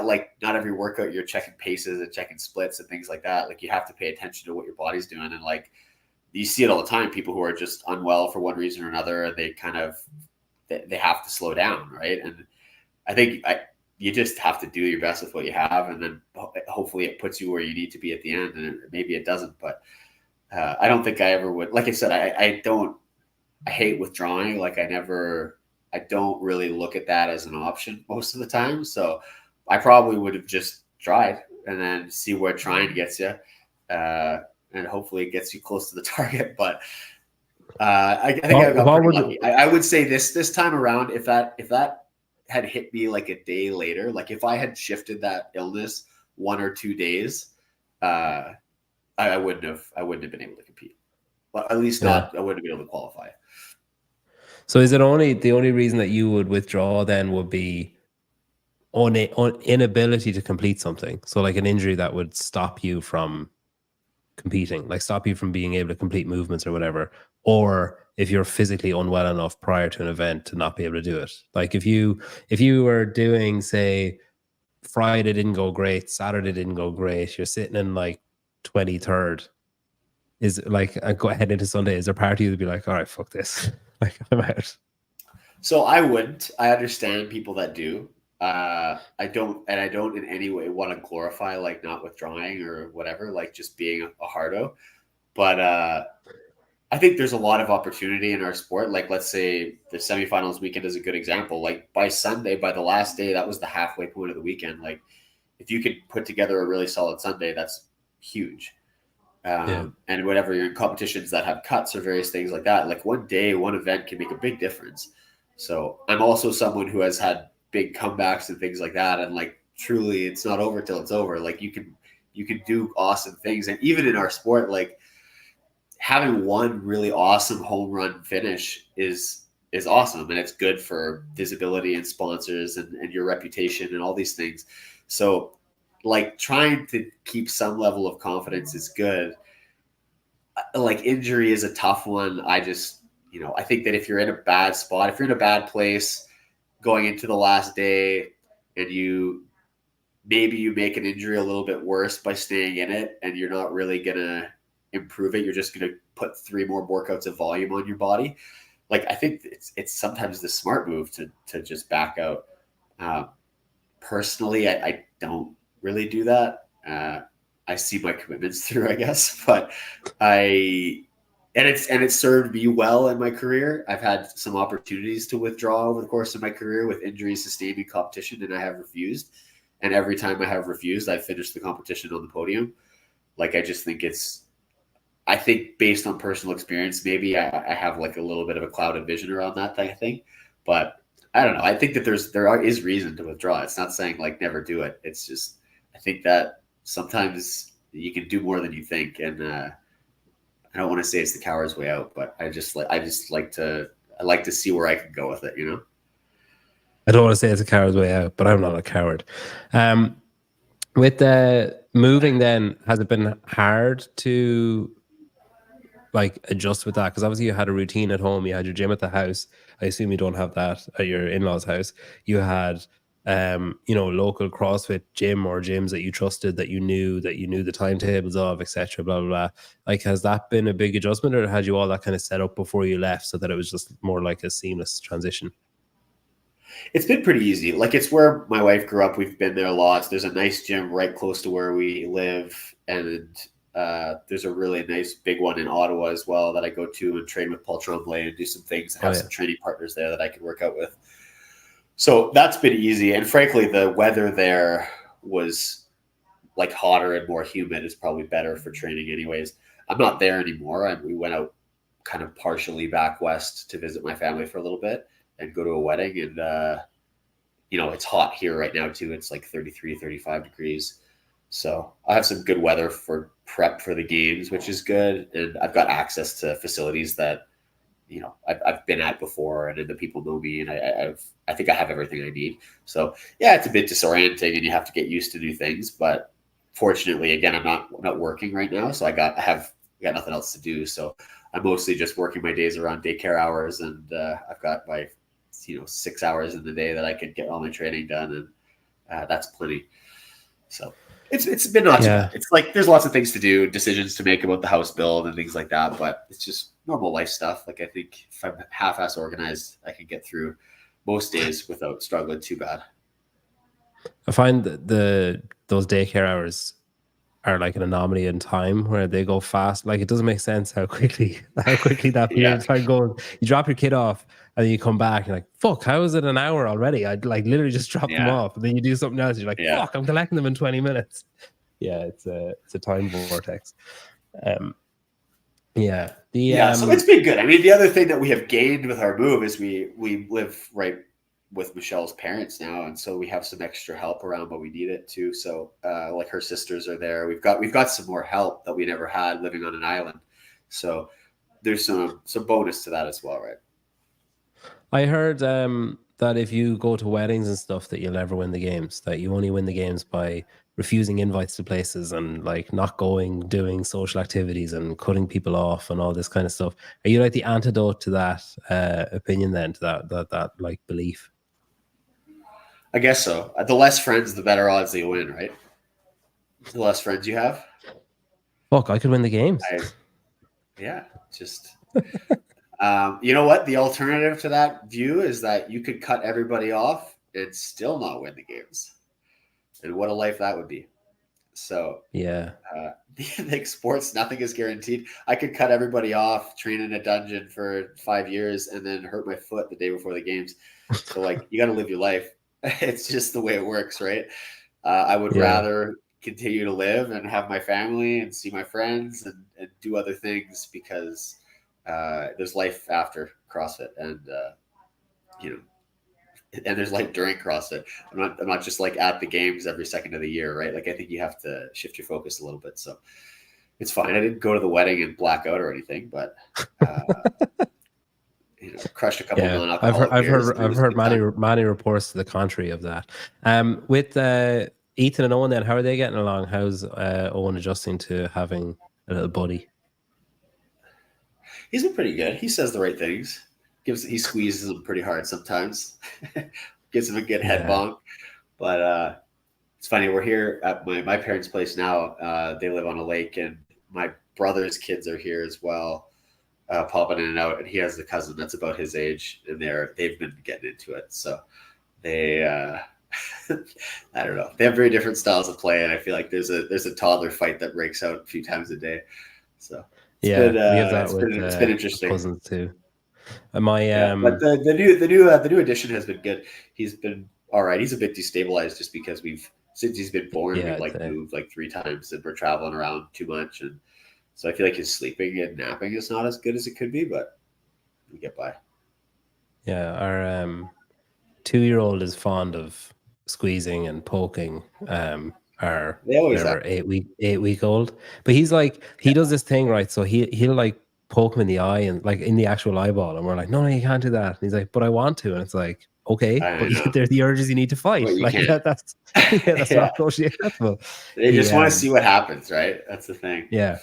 like, not every workout you're checking paces and checking splits and things like that. Like you have to pay attention to what your body's doing. And like you see it all the time, people who are just unwell for one reason or another, they have to slow down, right? And I think you just have to do your best with what you have, and then hopefully it puts you where you need to be at the end. And maybe it doesn't, but I don't think I ever would. Like I said, I hate withdrawing. Like I don't really look at that as an option most of the time. So I probably would have just tried and then see where trying gets you. And hopefully it gets you close to the target. But I think I got pretty lucky. I would say this time around, if that had hit me like a day later, like if I had shifted that illness 1 or 2 days, I wouldn't have been able to compete. But at least not, I wouldn't have been able to qualify. So is it the only reason that you would withdraw then would be on inability to complete something? So like an injury that would stop you from competing, like stop you from being able to complete movements or whatever, or if you're physically unwell enough prior to an event to not be able to do it. Like if you were doing, say, Friday didn't go great, Saturday didn't go great, you're sitting in like 23rd, is like go ahead into Sunday, is there part of you to be like, all right, fuck this, like I'm out? So I wouldn't. I understand people that do. I don't in any way want to glorify like not withdrawing or whatever, like just being a hardo. But I think there's a lot of opportunity in our sport. Like let's say the semifinals weekend is a good example. Like by Sunday, by the last day, that was the halfway point of the weekend. Like if you could put together a really solid Sunday, that's huge. And whatever you're in competitions that have cuts or various things like that, like one day, one event can make a big difference. So I'm also someone who has had big comebacks and things like that. And like, truly it's not over till it's over. Like you can do awesome things. And even in our sport, like having one really awesome home run finish is awesome. And it's good for visibility and sponsors and your reputation and all these things. So like trying to keep some level of confidence is good. Like injury is a tough one. I just I think that if you're in a bad spot, if you're in a bad place going into the last day, and maybe you make an injury a little bit worse by staying in it, and you're not really gonna improve it, you're just gonna put 3 more workouts of volume on your body. Like, I think it's sometimes the smart move to just back out. Personally, I don't really do that. I see my commitments through, I guess, but it's served me well in my career. I've had some opportunities to withdraw over the course of my career with injuries sustained in competition, and I have refused. And every time I have refused, I finished the competition on the podium. Like, I just think I think based on personal experience, maybe I have like a little bit of a clouded vision around that type of thing. But I don't know. I think that there is reason to withdraw. It's not saying like never do it. It's just, I think that sometimes you can do more than you think. And I don't want to say it's the coward's way out, but I like to see where I can go with it, I don't want to say it's a coward's way out, but I'm not a coward. With the moving then, has it been hard to like adjust with that? Because obviously you had a routine at home, you had your gym at the house. I assume you don't have that at your in-laws' house. You had local CrossFit gym or gyms that you trusted, that you knew the timetables of, etc. Blah blah blah. Like, has that been a big adjustment, or had you all that kind of set up before you left so that it was just more like a seamless transition? It's been pretty easy. Like, it's where my wife grew up. We've been there lots. There's a nice gym right close to where we live, and there's a really nice big one in Ottawa as well that I go to and train with Paul Tremblay and do some things. I have some training partners there that I can work out with. So that's been easy. And frankly, the weather there was like hotter and more humid, is probably better for training anyways. I'm not there anymore. We went out kind of partially back west to visit my family for a little bit and go to a wedding. And, it's hot here right now too. It's like 33, 35 degrees. So I have some good weather for prep for the games, which is good. And I've got access to facilities that, I've been at before, and the people know me, and I think I have everything I need. So yeah, it's a bit disorienting, and you have to get used to new things. But fortunately, again, I'm not working right now, so I got nothing else to do. So I'm mostly just working my days around daycare hours, and I've got my 6 hours in the day that I can get all my training done, and that's plenty. So it's been not too bad. It's like there's lots of things to do, decisions to make about the house build and things like that, but it's just normal life stuff. Like, I think if I'm half-ass organized, I can get through most days without struggling too bad. I find that those daycare hours are like an anomaly in time where they go fast. Like, it doesn't make sense how quickly that period of time goes. You drop your kid off and then you come back and you're like, fuck, how is it an hour already? I'd like literally just drop them off, and then you do something else. You're like, fuck, I'm collecting them in 20 minutes. Yeah, it's a time vortex. So it's been good. I mean, the other thing that we have gained with our move is we live right with Michelle's parents now, and so we have some extra help around when we need it too. So like, her sisters are there. We've got some more help that we never had living on an island. So there's some bonus to that as well, right? I heard that if you go to weddings and stuff, that you'll never win the games. That you only win the games by refusing invites to places and like not going, doing social activities and cutting people off and all this kind of stuff. Are you like the antidote to that opinion then, to that like belief? I guess so. The less friends, the better odds that you win, right? The less friends you have. Fuck, I could win the games. Just you know what? The alternative to that view is that you could cut everybody off and still not win the games. And what a life that would be. So like, sports, nothing is guaranteed. I could cut everybody off, train in a dungeon for 5 years, and then hurt my foot the day before the games. So like, you got to live your life. It's just the way it works, right? I would rather continue to live and have my family and see my friends and do other things, because there's life after CrossFit, and and there's life during CrossFit. I'm not just like at the games every second of the year, right? Like, I think you have to shift your focus a little bit. So it's fine. I didn't go to the wedding and black out or anything, but crushed a couple of I've heard many reports to the contrary of that. With Ethan and Owen, then, how are they getting along? How's Owen adjusting to having a little buddy? He's been pretty good. He says the right things. He squeezes them pretty hard sometimes. Gives him a good head bonk. But it's funny. We're here at my parents' place now. They live on a lake, and my brother's kids are here as well, popping in and out. And he has a cousin that's about his age, and they've been getting into it. So they, I don't know. They have very different styles of play, and I feel like there's a toddler fight that breaks out a few times a day. So we have that it's been interesting. Cousins too. And my but the new addition has been good. He's been all right. He's a bit destabilized just because since he's been born, we've moved like 3 times, and we're traveling around too much, and so I feel like his sleeping and napping is not as good as it could be, but we get by. Yeah, our 2-year-old is fond of squeezing and poking our 8-week-old, but he's like, he does this thing, right? So he'll like poke him in the eye and like in the actual eyeball, and we're like, no, you can't do that. And he's like, but I want to, and it's like, okay, but they're the urges you need to fight. Like that's not socially acceptable. They just want to see what happens, right? That's the thing. Yeah,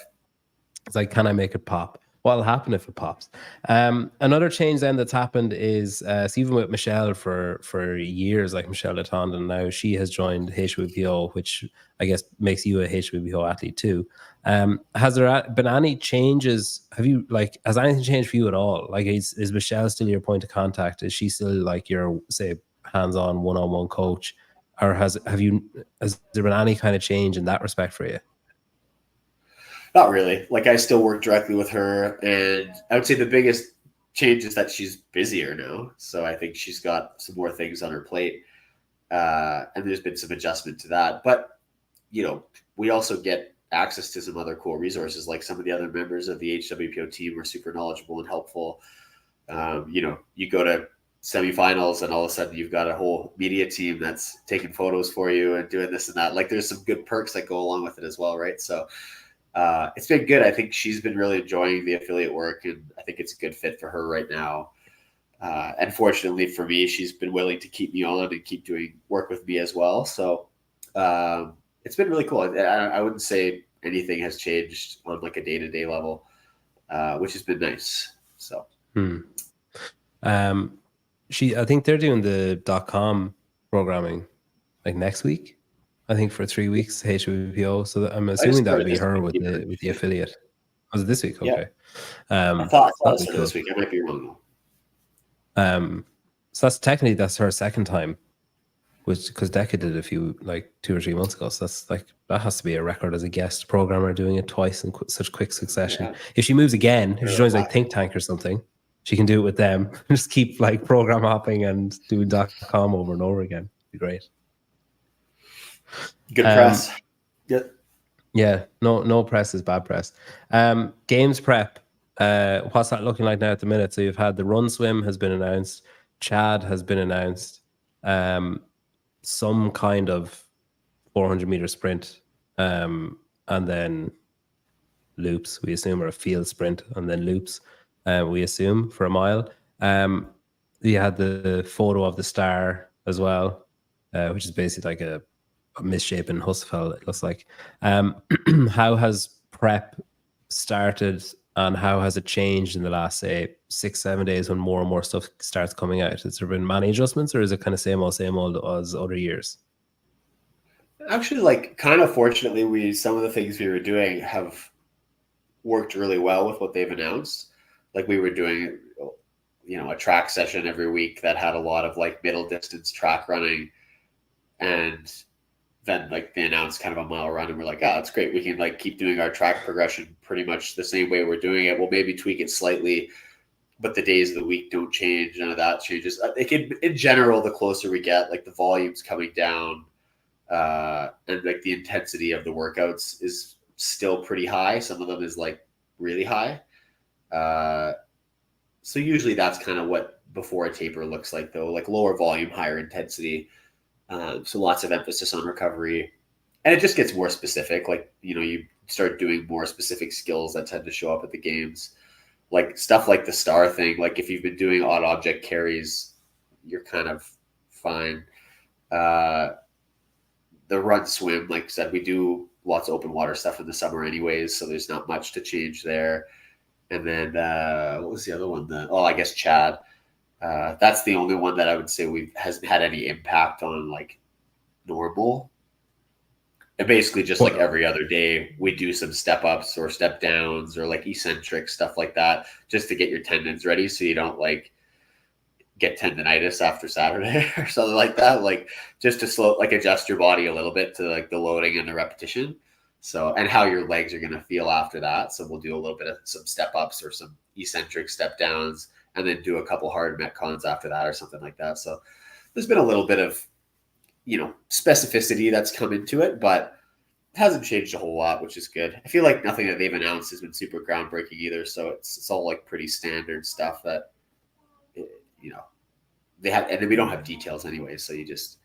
it's like, can I make it pop? What'll happen if it pops? Another change then that's happened is so even with Michelle for years, like Michelle Latondon, now she has joined HWPO, which I guess makes you a HWPO athlete too. Has there been any changes? Has anything changed for you at all? Like, is Michelle still your point of contact? Is she still like your, say, hands-on one-on-one coach, or has there been any kind of change in that respect for you? Not really. Like, I still work directly with her, and I would say the biggest change is that she's busier now. So I think she's got some more things on her plate, and there's been some adjustment to that. But we also get access to some other cool resources. Like, some of the other members of the HWPO team are super knowledgeable and helpful. You go to semifinals, and all of a sudden you've got a whole media team that's taking photos for you and doing this and that. Like, there's some good perks that go along with it as well, right? So it's been good. I think she's been really enjoying the affiliate work, and I think it's a good fit for her right now. And fortunately for me, she's been willing to keep me on and keep doing work with me as well. So it's been really cool. I wouldn't say anything has changed on like a day-to-day level, which has been nice. So I think they're doing the .com programming like next week. I think for 3 weeks, HWPO. So I'm assuming that would be her with the affiliate. Was it this week? Okay. I thought it was this week. I might be wrong. So that's her second time, because Decca did it 2 or 3 months ago. So that has to be a record as a guest programmer doing it twice in such quick succession. Yeah. If she moves again, if she joins like Think Tank or something, she can do it with them. Just keep like program hopping and doing .com over and over again. It'd be great. Good press. Yeah. No press is bad press. Games prep. What's that looking like now at the minute? So you've had the run swim has been announced. Chad has been announced. Some kind of 400-meter sprint, and then loops, we assume, or a field sprint, and then loops, we assume, for a mile. You had the photo of the star as well, which is basically like a misshapen Husfeld, it looks like. How has prep started, and how has it changed in the last, say, 6-7 days when more and more stuff starts coming out? Has there been many adjustments, or is it kind of same old as other years? Actually, like, kind of fortunately, some of the things we were doing have worked really well with what they've announced. Like, we were doing, a track session every week that had a lot of like middle distance track running, and then like they announced kind of a mile run, and we're like, oh, that's great. We can like keep doing our track progression pretty much the same way we're doing it. We'll maybe tweak it slightly, but the days of the week don't change. None of that changes. In general, the closer we get, like the volume's coming down, and like the intensity of the workouts is still pretty high. Some of them is like really high. So usually that's kind of what before a taper looks like, though, like lower volume, higher intensity. So lots of emphasis on recovery, and it just gets more specific. Like, you start doing more specific skills that tend to show up at the games, like stuff like the star thing. Like if you've been doing odd object carries, you're kind of fine. The run swim, like I said, we do lots of open water stuff in the summer anyways, so there's not much to change there. And then what was the other one? I guess Chad. That's the only one that I would say hasn't had any impact on like normal. And basically just like every other day, we do some step ups or step downs or like eccentric stuff like that, just to get your tendons ready so you don't like get tendonitis after Saturday or something like that. Like just to adjust your body a little bit to like the loading and the repetition. So, and how your legs are going to feel after that. So we'll do a little bit of some step ups or some eccentric step downs, and then do a couple hard metcons after that or something like that. So there's been a little bit of, specificity that's come into it, but it hasn't changed a whole lot, which is good. I feel like nothing that they've announced has been super groundbreaking either. So it's all like pretty standard stuff that, they have, and then we don't have details anyway. So you just,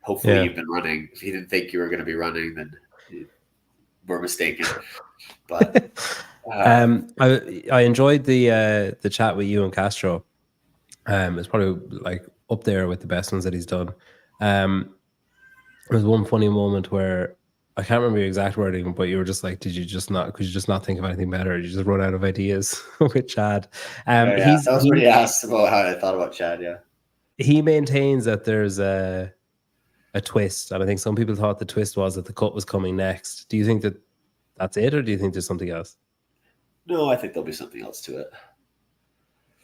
hopefully you've been running. If you didn't think you were going to be running, then we're mistaken. But I enjoyed the chat with you and Castro. It's probably like up there with the best ones that he's done. There was one funny moment where I can't remember your exact wording, but you were just like, could you just not think of anything better? You just run out of ideas with Chad. I was pretty asked about how I thought about Chad. Yeah, he maintains that there's a twist, and I think some people thought the twist was that the cut was coming next. Do you think that that's it, or do you think there's something else? No, I think there'll be something else to it.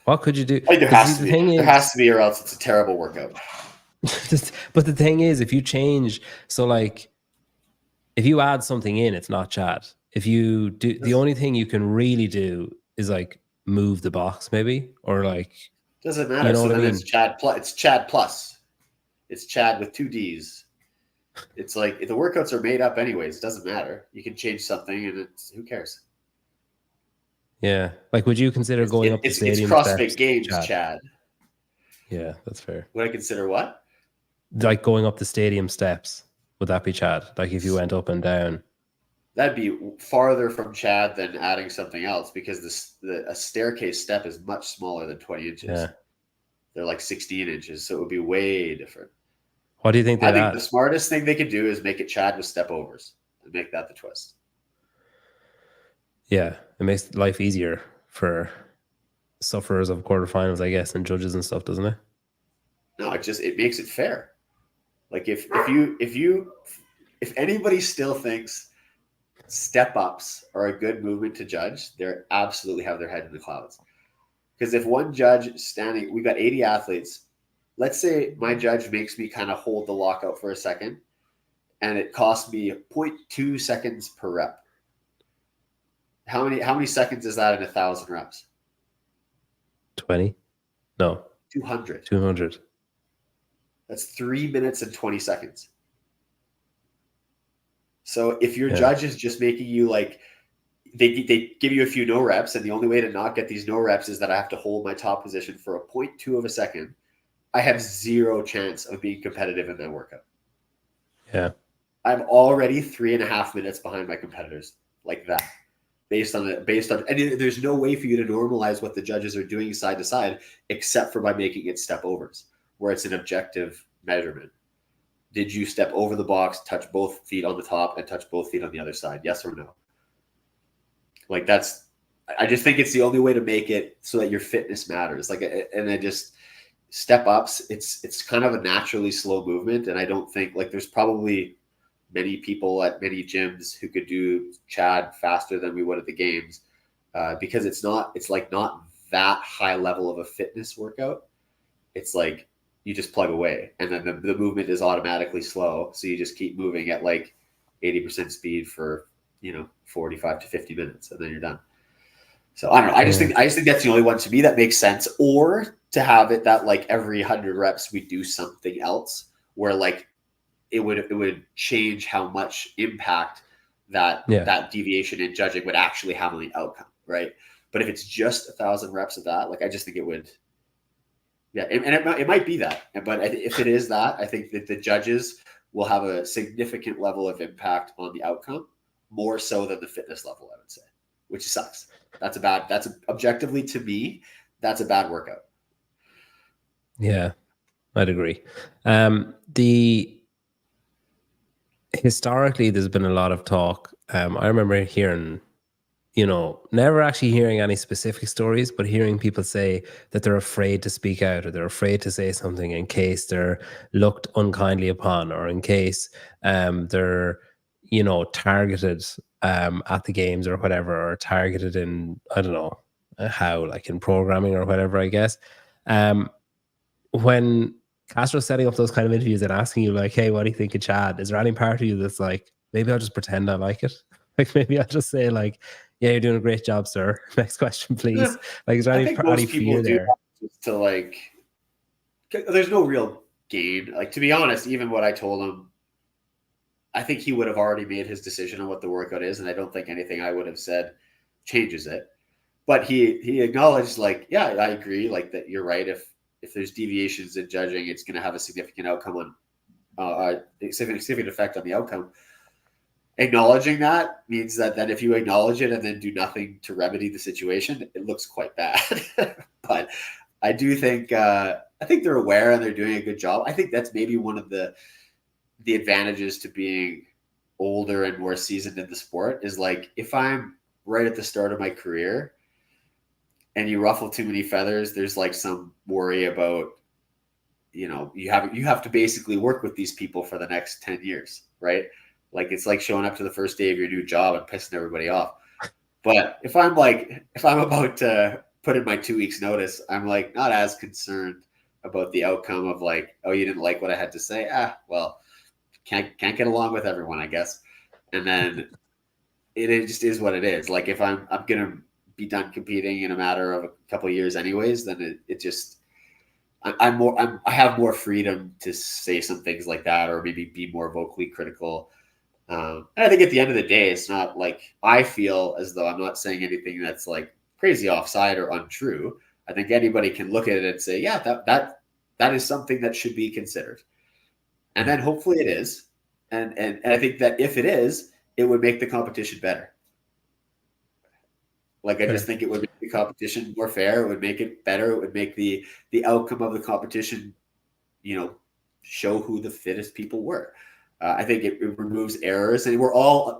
What could you do? There has to be. There has to be, or else it's a terrible workout. But the thing is, if you change, so like, if you add something in, it's not Chad. If you do, the only thing you can really do is like move the box, maybe, or like. Doesn't matter. You know what I mean? It's Chad plus. It's Chad plus. It's Chad with 2 Ds. It's like if the workouts are made up anyways. It doesn't matter. You can change something, and who cares? Yeah, like would you consider going up the stadium? It's CrossFit Games, Chad. Yeah, that's fair. Would I consider what? Like going up the stadium steps, would that be Chad? Like if you went up and down? That'd be farther from Chad than adding something else, because a staircase step is much smaller than 20 inches. Yeah. They're like 16 inches, so it would be way different. What do you think? I think the smartest thing they could do is make it Chad with step overs and make that the twist. Yeah, it makes life easier for sufferers of quarterfinals, I guess, and judges and stuff, doesn't it? No, it makes it fair. Like if anybody still thinks step ups are a good movement to judge, they absolutely have their head in the clouds. Because if one judge standing, we've got 80 athletes. Let's say my judge makes me kind of hold the lockout for a second, and it costs me 0.2 seconds per rep. How many seconds is that in 1,000 reps? 20? No. 200. 200. That's 3 minutes and 20 seconds. So if your judge is just making you like, they give you a few no reps, and the only way to not get these no reps is that I have to hold my top position for a 0.2 of a second, I have zero chance of being competitive in that workout. Yeah. I'm already 3.5 minutes behind my competitors, like that. Based on, and there's no way for you to normalize what the judges are doing side to side, except for by making it step overs, where it's an objective measurement. Did you step over the box, touch both feet on the top, and touch both feet on the other side? Yes or no? Like I just think it's the only way to make it so that your fitness matters. Like, and then just step ups. It's kind of a naturally slow movement, and I don't think like there's probably many people at many gyms who could do Chad faster than we would at the games, because it's not that high level of a fitness workout. It's like you just plug away, and then the movement is automatically slow. So you just keep moving at like 80% speed for 45 to 50 minutes, and then you're done. So I don't know. I just think that's the only one to me that makes sense. Or to have it that like every 100 reps we do something else, where like it would change how much impact that deviation in judging would actually have on the outcome, right? But if it's just 1,000 reps of that, like I just think it would. Yeah, and it might be that, but if it is that, I think that the judges will have a significant level of impact on the outcome, more so than the fitness level, I would say, which sucks. That's objectively to me, that's a bad workout. Yeah, I'd agree. Historically, there's been a lot of talk. I remember hearing never actually hearing any specific stories, but hearing people say that they're afraid to speak out, or they're afraid to say something in case they're looked unkindly upon, or in case they're, targeted at the games or whatever, or targeted in, I don't know how, like in programming or whatever, I guess. When Castro's setting up those kind of interviews and asking you like, hey, what do you think of Chad? Is there any part of you that's like, maybe I'll just pretend I like it? Like maybe I'll just say like, yeah, you're doing a great job, sir. Next question, please. Like, is there any fear there? To like, there's no real gain. Like, to be honest, even what I told him, I think he would have already made his decision on what the workout is, and I don't think anything I would have said changes it. But he acknowledged, like, yeah, I agree, like that you're right. If there's deviations in judging, it's going to have a significant outcome on significant effect on the outcome. Acknowledging that means that then if you acknowledge it and then do nothing to remedy the situation, it looks quite bad. But I do think I think they're aware and they're doing a good job. I think that's maybe one of the advantages to being older and more seasoned in the sport is, like, if I'm right at the start of my career and you ruffle too many feathers, there's like some worry about, you have to basically work with these people for the next 10 years, right? Like, it's like showing up to the first day of your new job and pissing everybody off. But if I'm about to put in my 2 weeks notice, I'm like not as concerned about the outcome of like, oh, you didn't like what I had to say. Well, can't get along with everyone, I guess. And then it just is what it is. Like, if I'm going to be done competing in a matter of a couple of years anyways, then it just, I have more freedom to say some things like that, or maybe be more vocally critical. And I think at the end of the day, it's not like I feel as though I'm not saying anything that's like crazy offside or untrue. I think anybody can look at it and say, yeah, that is something that should be considered. And then hopefully it is. And I think that if it is, it would make the competition better. Like, I just think it would make the competition more fair. It would make it better. It would make the outcome of the competition, show who the fittest people were. I think it removes errors, and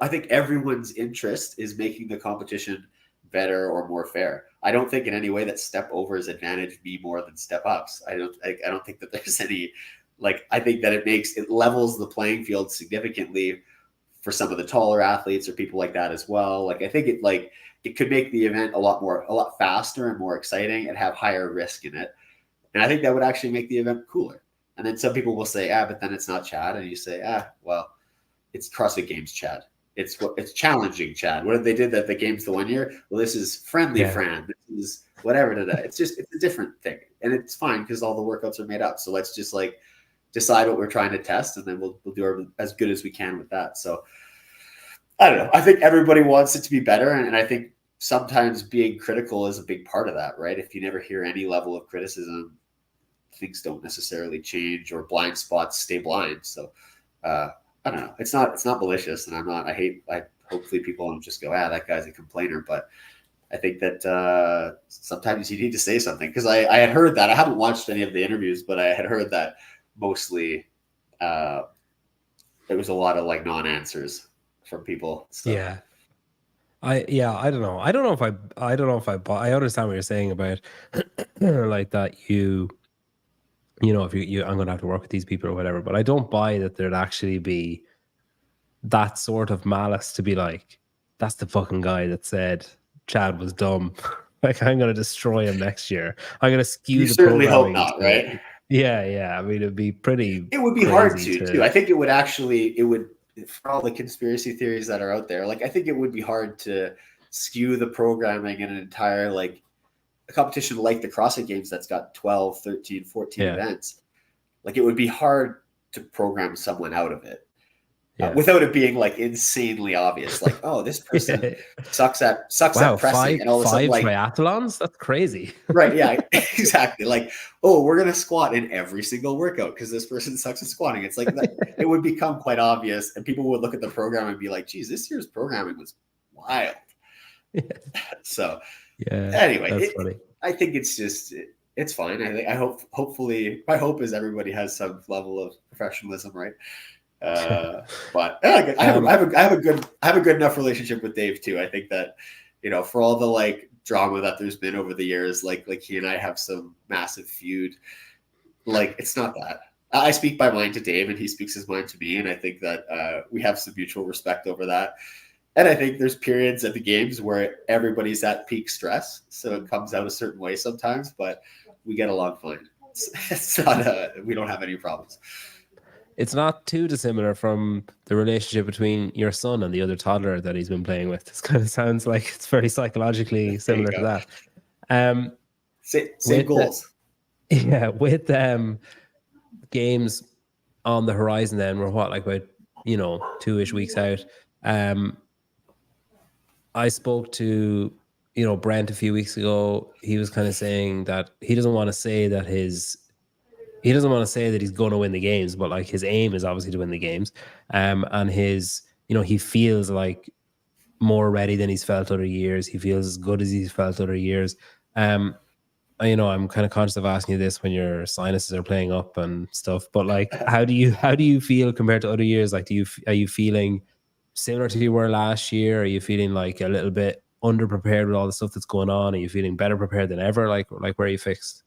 I think everyone's interest is making the competition better or more fair. I don't think in any way that step overs advantage me more than step ups. I don't think that there's any, like, I think that it levels the playing field significantly for some of the taller athletes or people like that as well. Like, I think it could make the event a lot faster and more exciting and have higher risk in it. And I think that would actually make the event cooler. And then some people will say, but then it's not Chad. And you say, well, it's CrossFit Games Chad. It's challenging Chad. What they did at the games the one year? Well, this is friendly Fran. This is whatever today. It's a different thing. And it's fine because all the workouts are made up. So let's just like decide what we're trying to test, and then we'll do as good as we can with that. So I don't know. I think everybody wants it to be better. And I think sometimes being critical is a big part of that, right? If you never hear any level of criticism, things don't necessarily change, or blind spots stay blind. So I don't know. It's not malicious, and hopefully people don't just go, that guy's a complainer. But I think that sometimes you need to say something, because I had heard that. I haven't watched any of the interviews, but I had heard that mostly there was a lot of like non-answers from people. So. Yeah. I don't know. I don't know if I understand what you're saying about like that if I'm going to have to work with these people or whatever, but I don't buy that there'd actually be that sort of malice to be like, that's the fucking guy that said Chad was dumb. Like, I'm going to destroy him next year. I'm going to skew the certainly programming. Hope not, right? Yeah. I mean, it'd be pretty. It would be hard too. I think it would, for all the conspiracy theories that are out there, like, I think it would be hard to skew the programming in an entire, like, a competition like the CrossFit Games that's got 12, 13, 14 events. Like, it would be hard to program someone out of it without it being like insanely obvious. Like, oh, this person sucks at pressing, and all of a sudden, like, triathlons. That's crazy. Right? Yeah, exactly. Like, oh, we're gonna squat in every single workout because this person sucks at squatting. It's like it would become quite obvious, and people would look at the program and be like, "Geez, this year's programming was wild." So. Yeah. Anyway, I think it's fine. I hopefully my hope is everybody has some level of professionalism, right? But I have a good enough relationship with Dave too. I think that for all the like drama that there's been over the years, like he and I have some massive feud. Like, it's not that. I speak my mind to Dave and he speaks his mind to me. And I think that we have some mutual respect over that. And I think there's periods at the games where everybody's at peak stress. So it comes out a certain way sometimes, but we get along fine. It's not, we don't have any problems. It's not too dissimilar from the relationship between your son and the other toddler that he's been playing with. This kind of sounds like it's very psychologically similar to that. Same goals. With games on the horizon, then we're what, like about 2-ish weeks out. I spoke to Brent a few weeks ago. He was kind of saying that he doesn't want to say that he's going to win the games, but like his aim is obviously to win the games. And his he feels like more ready than he's felt other years. He feels as good as he's felt other years. I'm kind of conscious of asking you this when your sinuses are playing up and stuff, but like, how do you feel compared to other years? Like, are you feeling similar to you were last year? Are you feeling like a little bit underprepared with all the stuff that's going on? Are you feeling better prepared than ever? Like where are you fixed?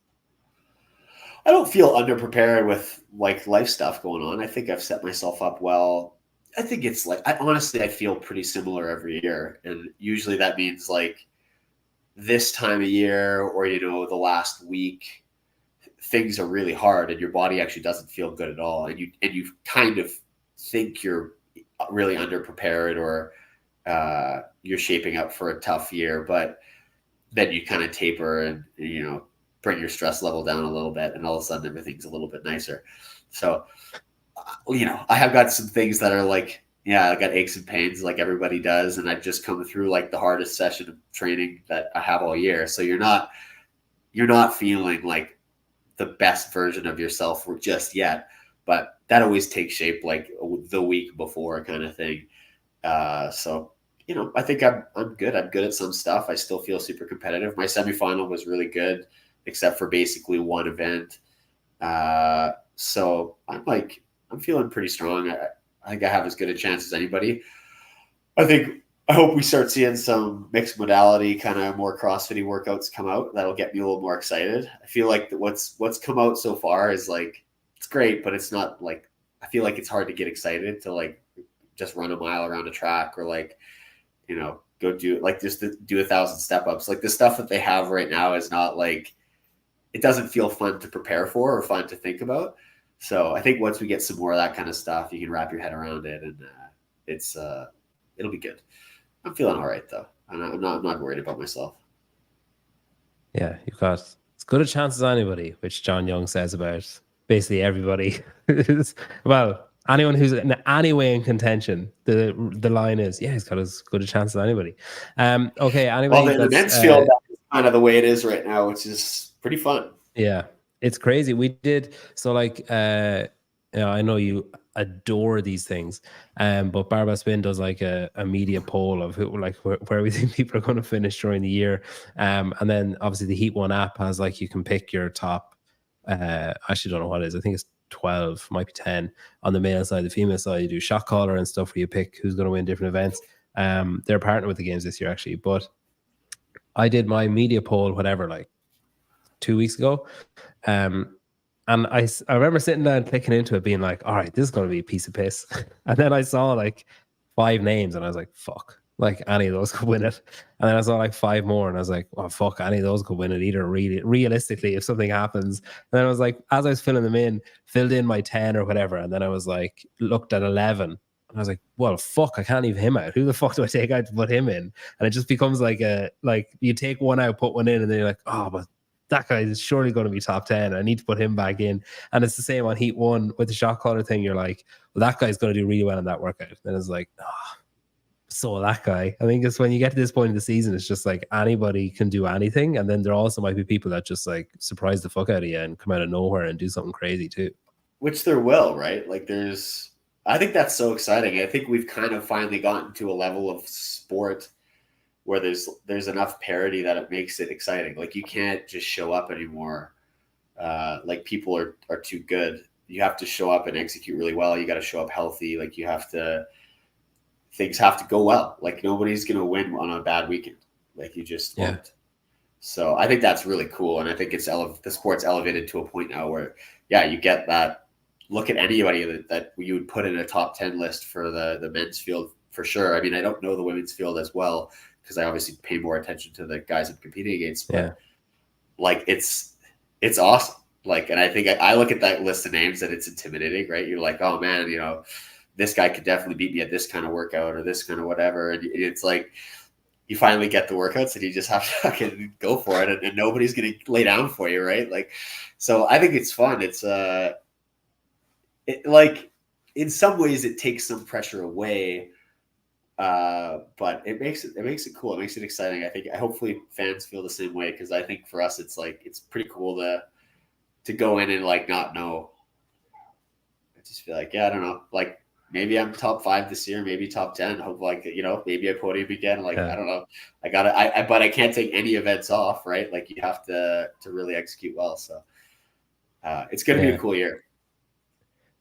I don't feel underprepared with like life stuff going on. I think I've set myself up well. I think it's like, I feel pretty similar every year. And usually that means like this time of year or, the last week, things are really hard and your body actually doesn't feel good at all. And you kind of think you're really underprepared or you're shaping up for a tough year, but then you kind of taper and, bring your stress level down a little bit and all of a sudden everything's a little bit nicer. So, I have got some things that are like, I got aches and pains like everybody does. And I've just come through like the hardest session of training that I have all year. So you're not feeling like the best version of yourself just yet, but that always takes shape like the week before kind of thing. So, I think I'm good. I'm good at some stuff. I still feel super competitive. My semifinal was really good, except for basically one event. So I'm feeling pretty strong. I think I have as good a chance as anybody. I hope we start seeing some mixed modality, kind of more CrossFit-y workouts come out. That'll get me a little more excited. I feel like what's come out so far is like, it's great, but it's not like, I feel like it's hard to get excited to like just run a mile around a track or like, go do like just to do 1,000 step ups. Like the stuff that they have right now is not like, it doesn't feel fun to prepare for or fun to think about. So I think once we get some more of that kind of stuff, you can wrap your head around it and it'll be good. I'm feeling all right though. I'm not worried about myself. Yeah, you've got as good a chance as anybody, which John Young says about basically everybody. Well, anyone who's in any way in contention, the line is, he's got as good a chance as anybody. Okay, anybody. Well, the men's field is kind of the way it is right now, which is pretty fun. Yeah, it's crazy. We did so like I know you adore these things, but Barbell Spin does like a media poll of who like where we think people are going to finish during the year, and then obviously the Heat One app has like you can pick your top. I actually don't know what it is. I think it's 12, might be 10 on the male side. The female side, you do shot caller and stuff where you pick who's going to win different events. They're partnered with the games this year actually, but I did my media poll whatever like 2 weeks ago. And I remember sitting down clicking into it being like, all right, this is going to be a piece of piss. And then I saw like 5 names and I was like, fuck, like any of those could win it. And then I saw like 5 more and I was like, oh, fuck, any of those could win it either. Really, realistically, if something happens. And then I was like, as I was filling them in, filled in my 10 or whatever. And then I was like, looked at 11. And I was like, well, fuck, I can't leave him out. Who the fuck do I take out to put him in? And it just becomes like you take one out, put one in, and then you're like, oh, but that guy is surely going to be top 10. I need to put him back in. And it's the same on Heat 1 with the shot caller thing. You're like, well, that guy's going to do really well in that workout. And it's like, so that guy. I think it's when you get to this point in the season, it's just like anybody can do anything. And then there also might be people that just like surprise the fuck out of you and come out of nowhere and do something crazy too. Which there will, right? Like I think that's so exciting. I think we've kind of finally gotten to a level of sport where there's enough parity that it makes it exciting. Like you can't just show up anymore. Like people are too good. You have to show up and execute really well. You got to show up healthy. Like things have to go well. Like nobody's going to win on a bad weekend. Like you just won't. So I think that's really cool, and I think it's the sport's elevated to a point now where, you get that. Look at anybody that you would put in a top 10 list for the men's field for sure. I mean, I don't know the women's field as well because I obviously pay more attention to the guys I'm competing against. But like it's awesome. Like, and I think I look at that list of names and it's intimidating, right? You're like, oh man, this guy could definitely beat me at this kind of workout or this kind of whatever, and it's like. You finally get the workouts and you just have to fucking go for it, and nobody's going to lay down for you, right? Like, so I think it's fun. It's like in some ways it takes some pressure away, but it makes it cool. It makes it exciting. I hopefully fans feel the same way, because I think for us it's pretty cool to go in and like not know. I just feel like I don't know, like. Maybe I'm top 5 this year, maybe top 10. Hope maybe I podium again. Like, I don't know. But I can't take any events off, right? Like you have to really execute well. So it's going to be a cool year.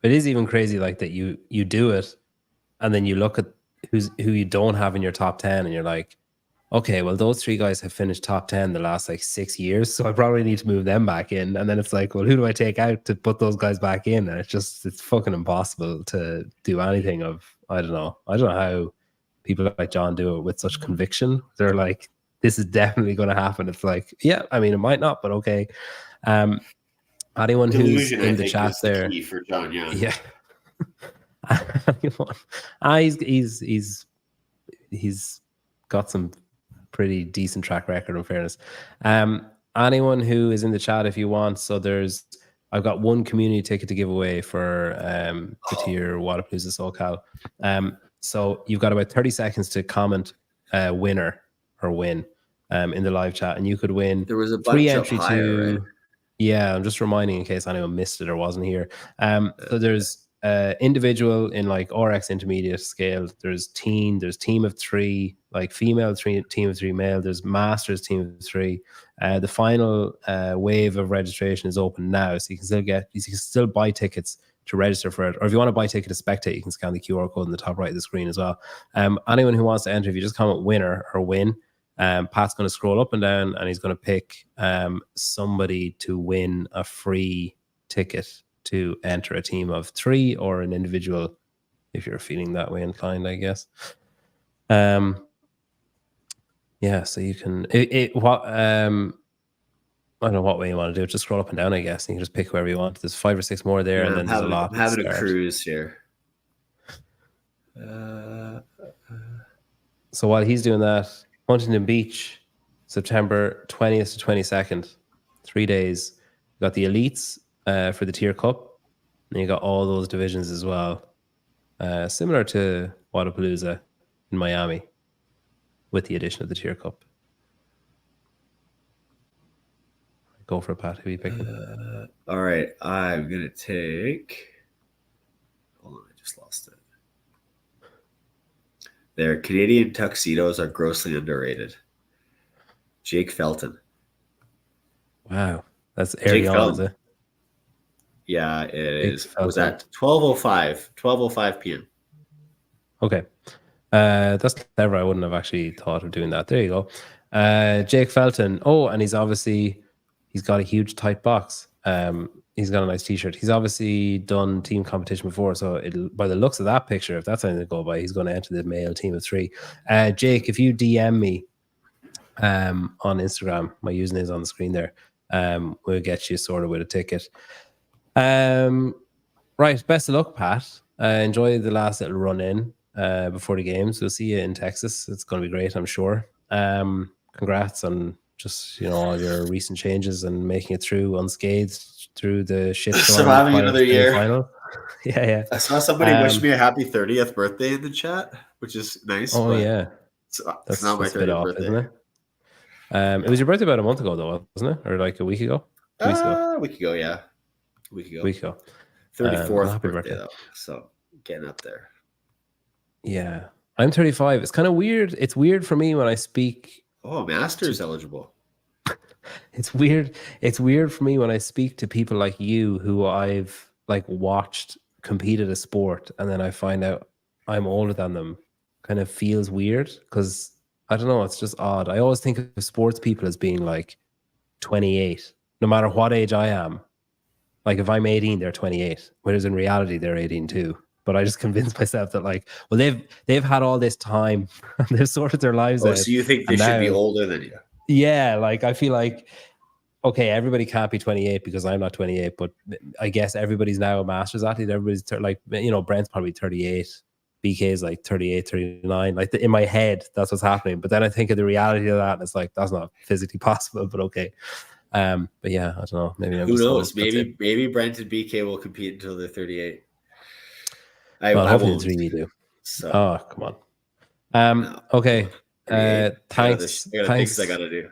It is even crazy like that you do it and then you look at who you don't have in your top 10 and you're like, okay, well, those 3 guys have finished top 10 the last like 6 years, so I probably need to move them back in. And then it's like, well, who do I take out to put those guys back in? And it's fucking impossible to do anything of, I don't know how people like John do it with such conviction. They're like, this is definitely going to happen. It's like, yeah, I mean, it might not, but okay. Anyone Delusion, who's in the chat there, key for John, yeah. He's got some pretty decent track record, in fairness. Anyone who is in the chat, if you want, so I've got one community ticket to give away for the TYR Wodapalooza Socal. So you've got about 30 seconds to comment winner or win in the live chat, and you could win. There was a bunch free entry up higher, right? Yeah, I'm just reminding in case anyone missed it or wasn't here. So there's individual in like RX intermediate scale. There's team of 3, like female team of 3 male. There's masters team of 3. The final wave of registration is open now, so you can still buy tickets to register for it. Or if you want to buy a ticket to spectate, you can scan the QR code in the top right of the screen as well. Anyone who wants to enter, if you just comment winner or win, Pat's going to scroll up and down and he's going to pick somebody to win a free ticket to enter a team of 3 or an individual, if you're feeling that way inclined, I guess. So you can I don't know what way you want to do it. Just scroll up and down, I guess, and you can just pick whoever you want. There's 5 or 6 more there, and then there's a lot. I'm having a cruise here. So while he's doing that, Huntington Beach, September 20th to 22nd, 3 days. You got the elites for the TYR Cup, and you got all those divisions as well, similar to Wodapalooza in Miami, with the addition of the TYR Cup. Go for it, Pat. Who are you picking? All right, I'm gonna take. Hold on, I just lost it. Their Canadian tuxedos are grossly underrated. Jake Felton. Wow, that's early on, is it? Yeah, it is. It was at 12:05 p.m. Okay. That's clever. I wouldn't have actually thought of doing that. There you go. Jake Felton. Oh, and he's got a huge tight box. He's got a nice t-shirt. He's obviously done team competition before, so by the looks of that picture, if that's anything to go by, he's going to enter the male team of 3. Jake, if you DM me on Instagram, my username is on the screen there. We'll get you sorted with a ticket. Right, best of luck, Pat. Enjoy the last little run in before the games. We'll see you in Texas. It's going to be great, I'm sure. Congrats on just all your recent changes and making it through unscathed through the shit. Surviving another year. Final. Yeah. I saw somebody wish me a happy 30th birthday in the chat, which is nice. Oh yeah, that's not my 30th birthday, isn't it? It was your birthday about a month ago, though, wasn't it, or like a week ago? A week ago, yeah. A week ago. 34th birthday, though. So getting up there. Yeah, I'm 35. It's kind of weird. It's weird for me when I speak. Oh, Masters eligible. It's weird. It's weird for me when I speak to people like you who I've like watched compete at a sport, and then I find out I'm older than them. Kind of feels weird because I don't know. It's just odd. I always think of sports people as being like 28, no matter what age I am. Like if I'm 18, they're 28, whereas in reality they're 18 too. But I just convinced myself that like, well, they've had all this time, they've sorted their lives out. So you think they and should be now- older than you? Yeah, like I feel like, okay, everybody can't be 28 because I'm not 28, but I guess everybody's now a master's athlete. Everybody's like, you know, Brent's probably 38. BK is like 38, 39. Like in my head, that's what's happening. But then I think of the reality of that, and it's like, that's not physically possible, but okay. But yeah, I don't know. Maybe I'm Who just knows? old. That's it. Maybe Brent and BK will compete until they're 38. Well, I hopefully won't. the 3 do. So, Oh, come on. no. Okay. 38. Thanks. I got Thanks. things I got to do.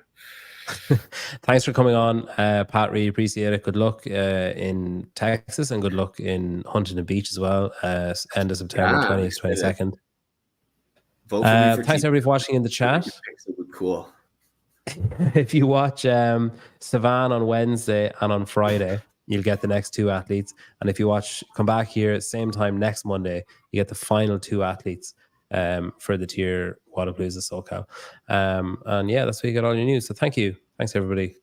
Thanks for coming on, Pat. Really appreciate it. Good luck in Texas and good luck in Huntington Beach as well. End of September, Yeah, 20th, 22nd. Vote for me for Thanks team. everybody for watching in the chat. It would be cool. If you watch Savan on Wednesday and on Friday, you'll get the next 2 athletes. And if you come back here at the same time next Monday, you get the final 2 athletes for the tier Wodapalooza Socal. And yeah, that's where you get all your news. So thank you. Thanks, everybody.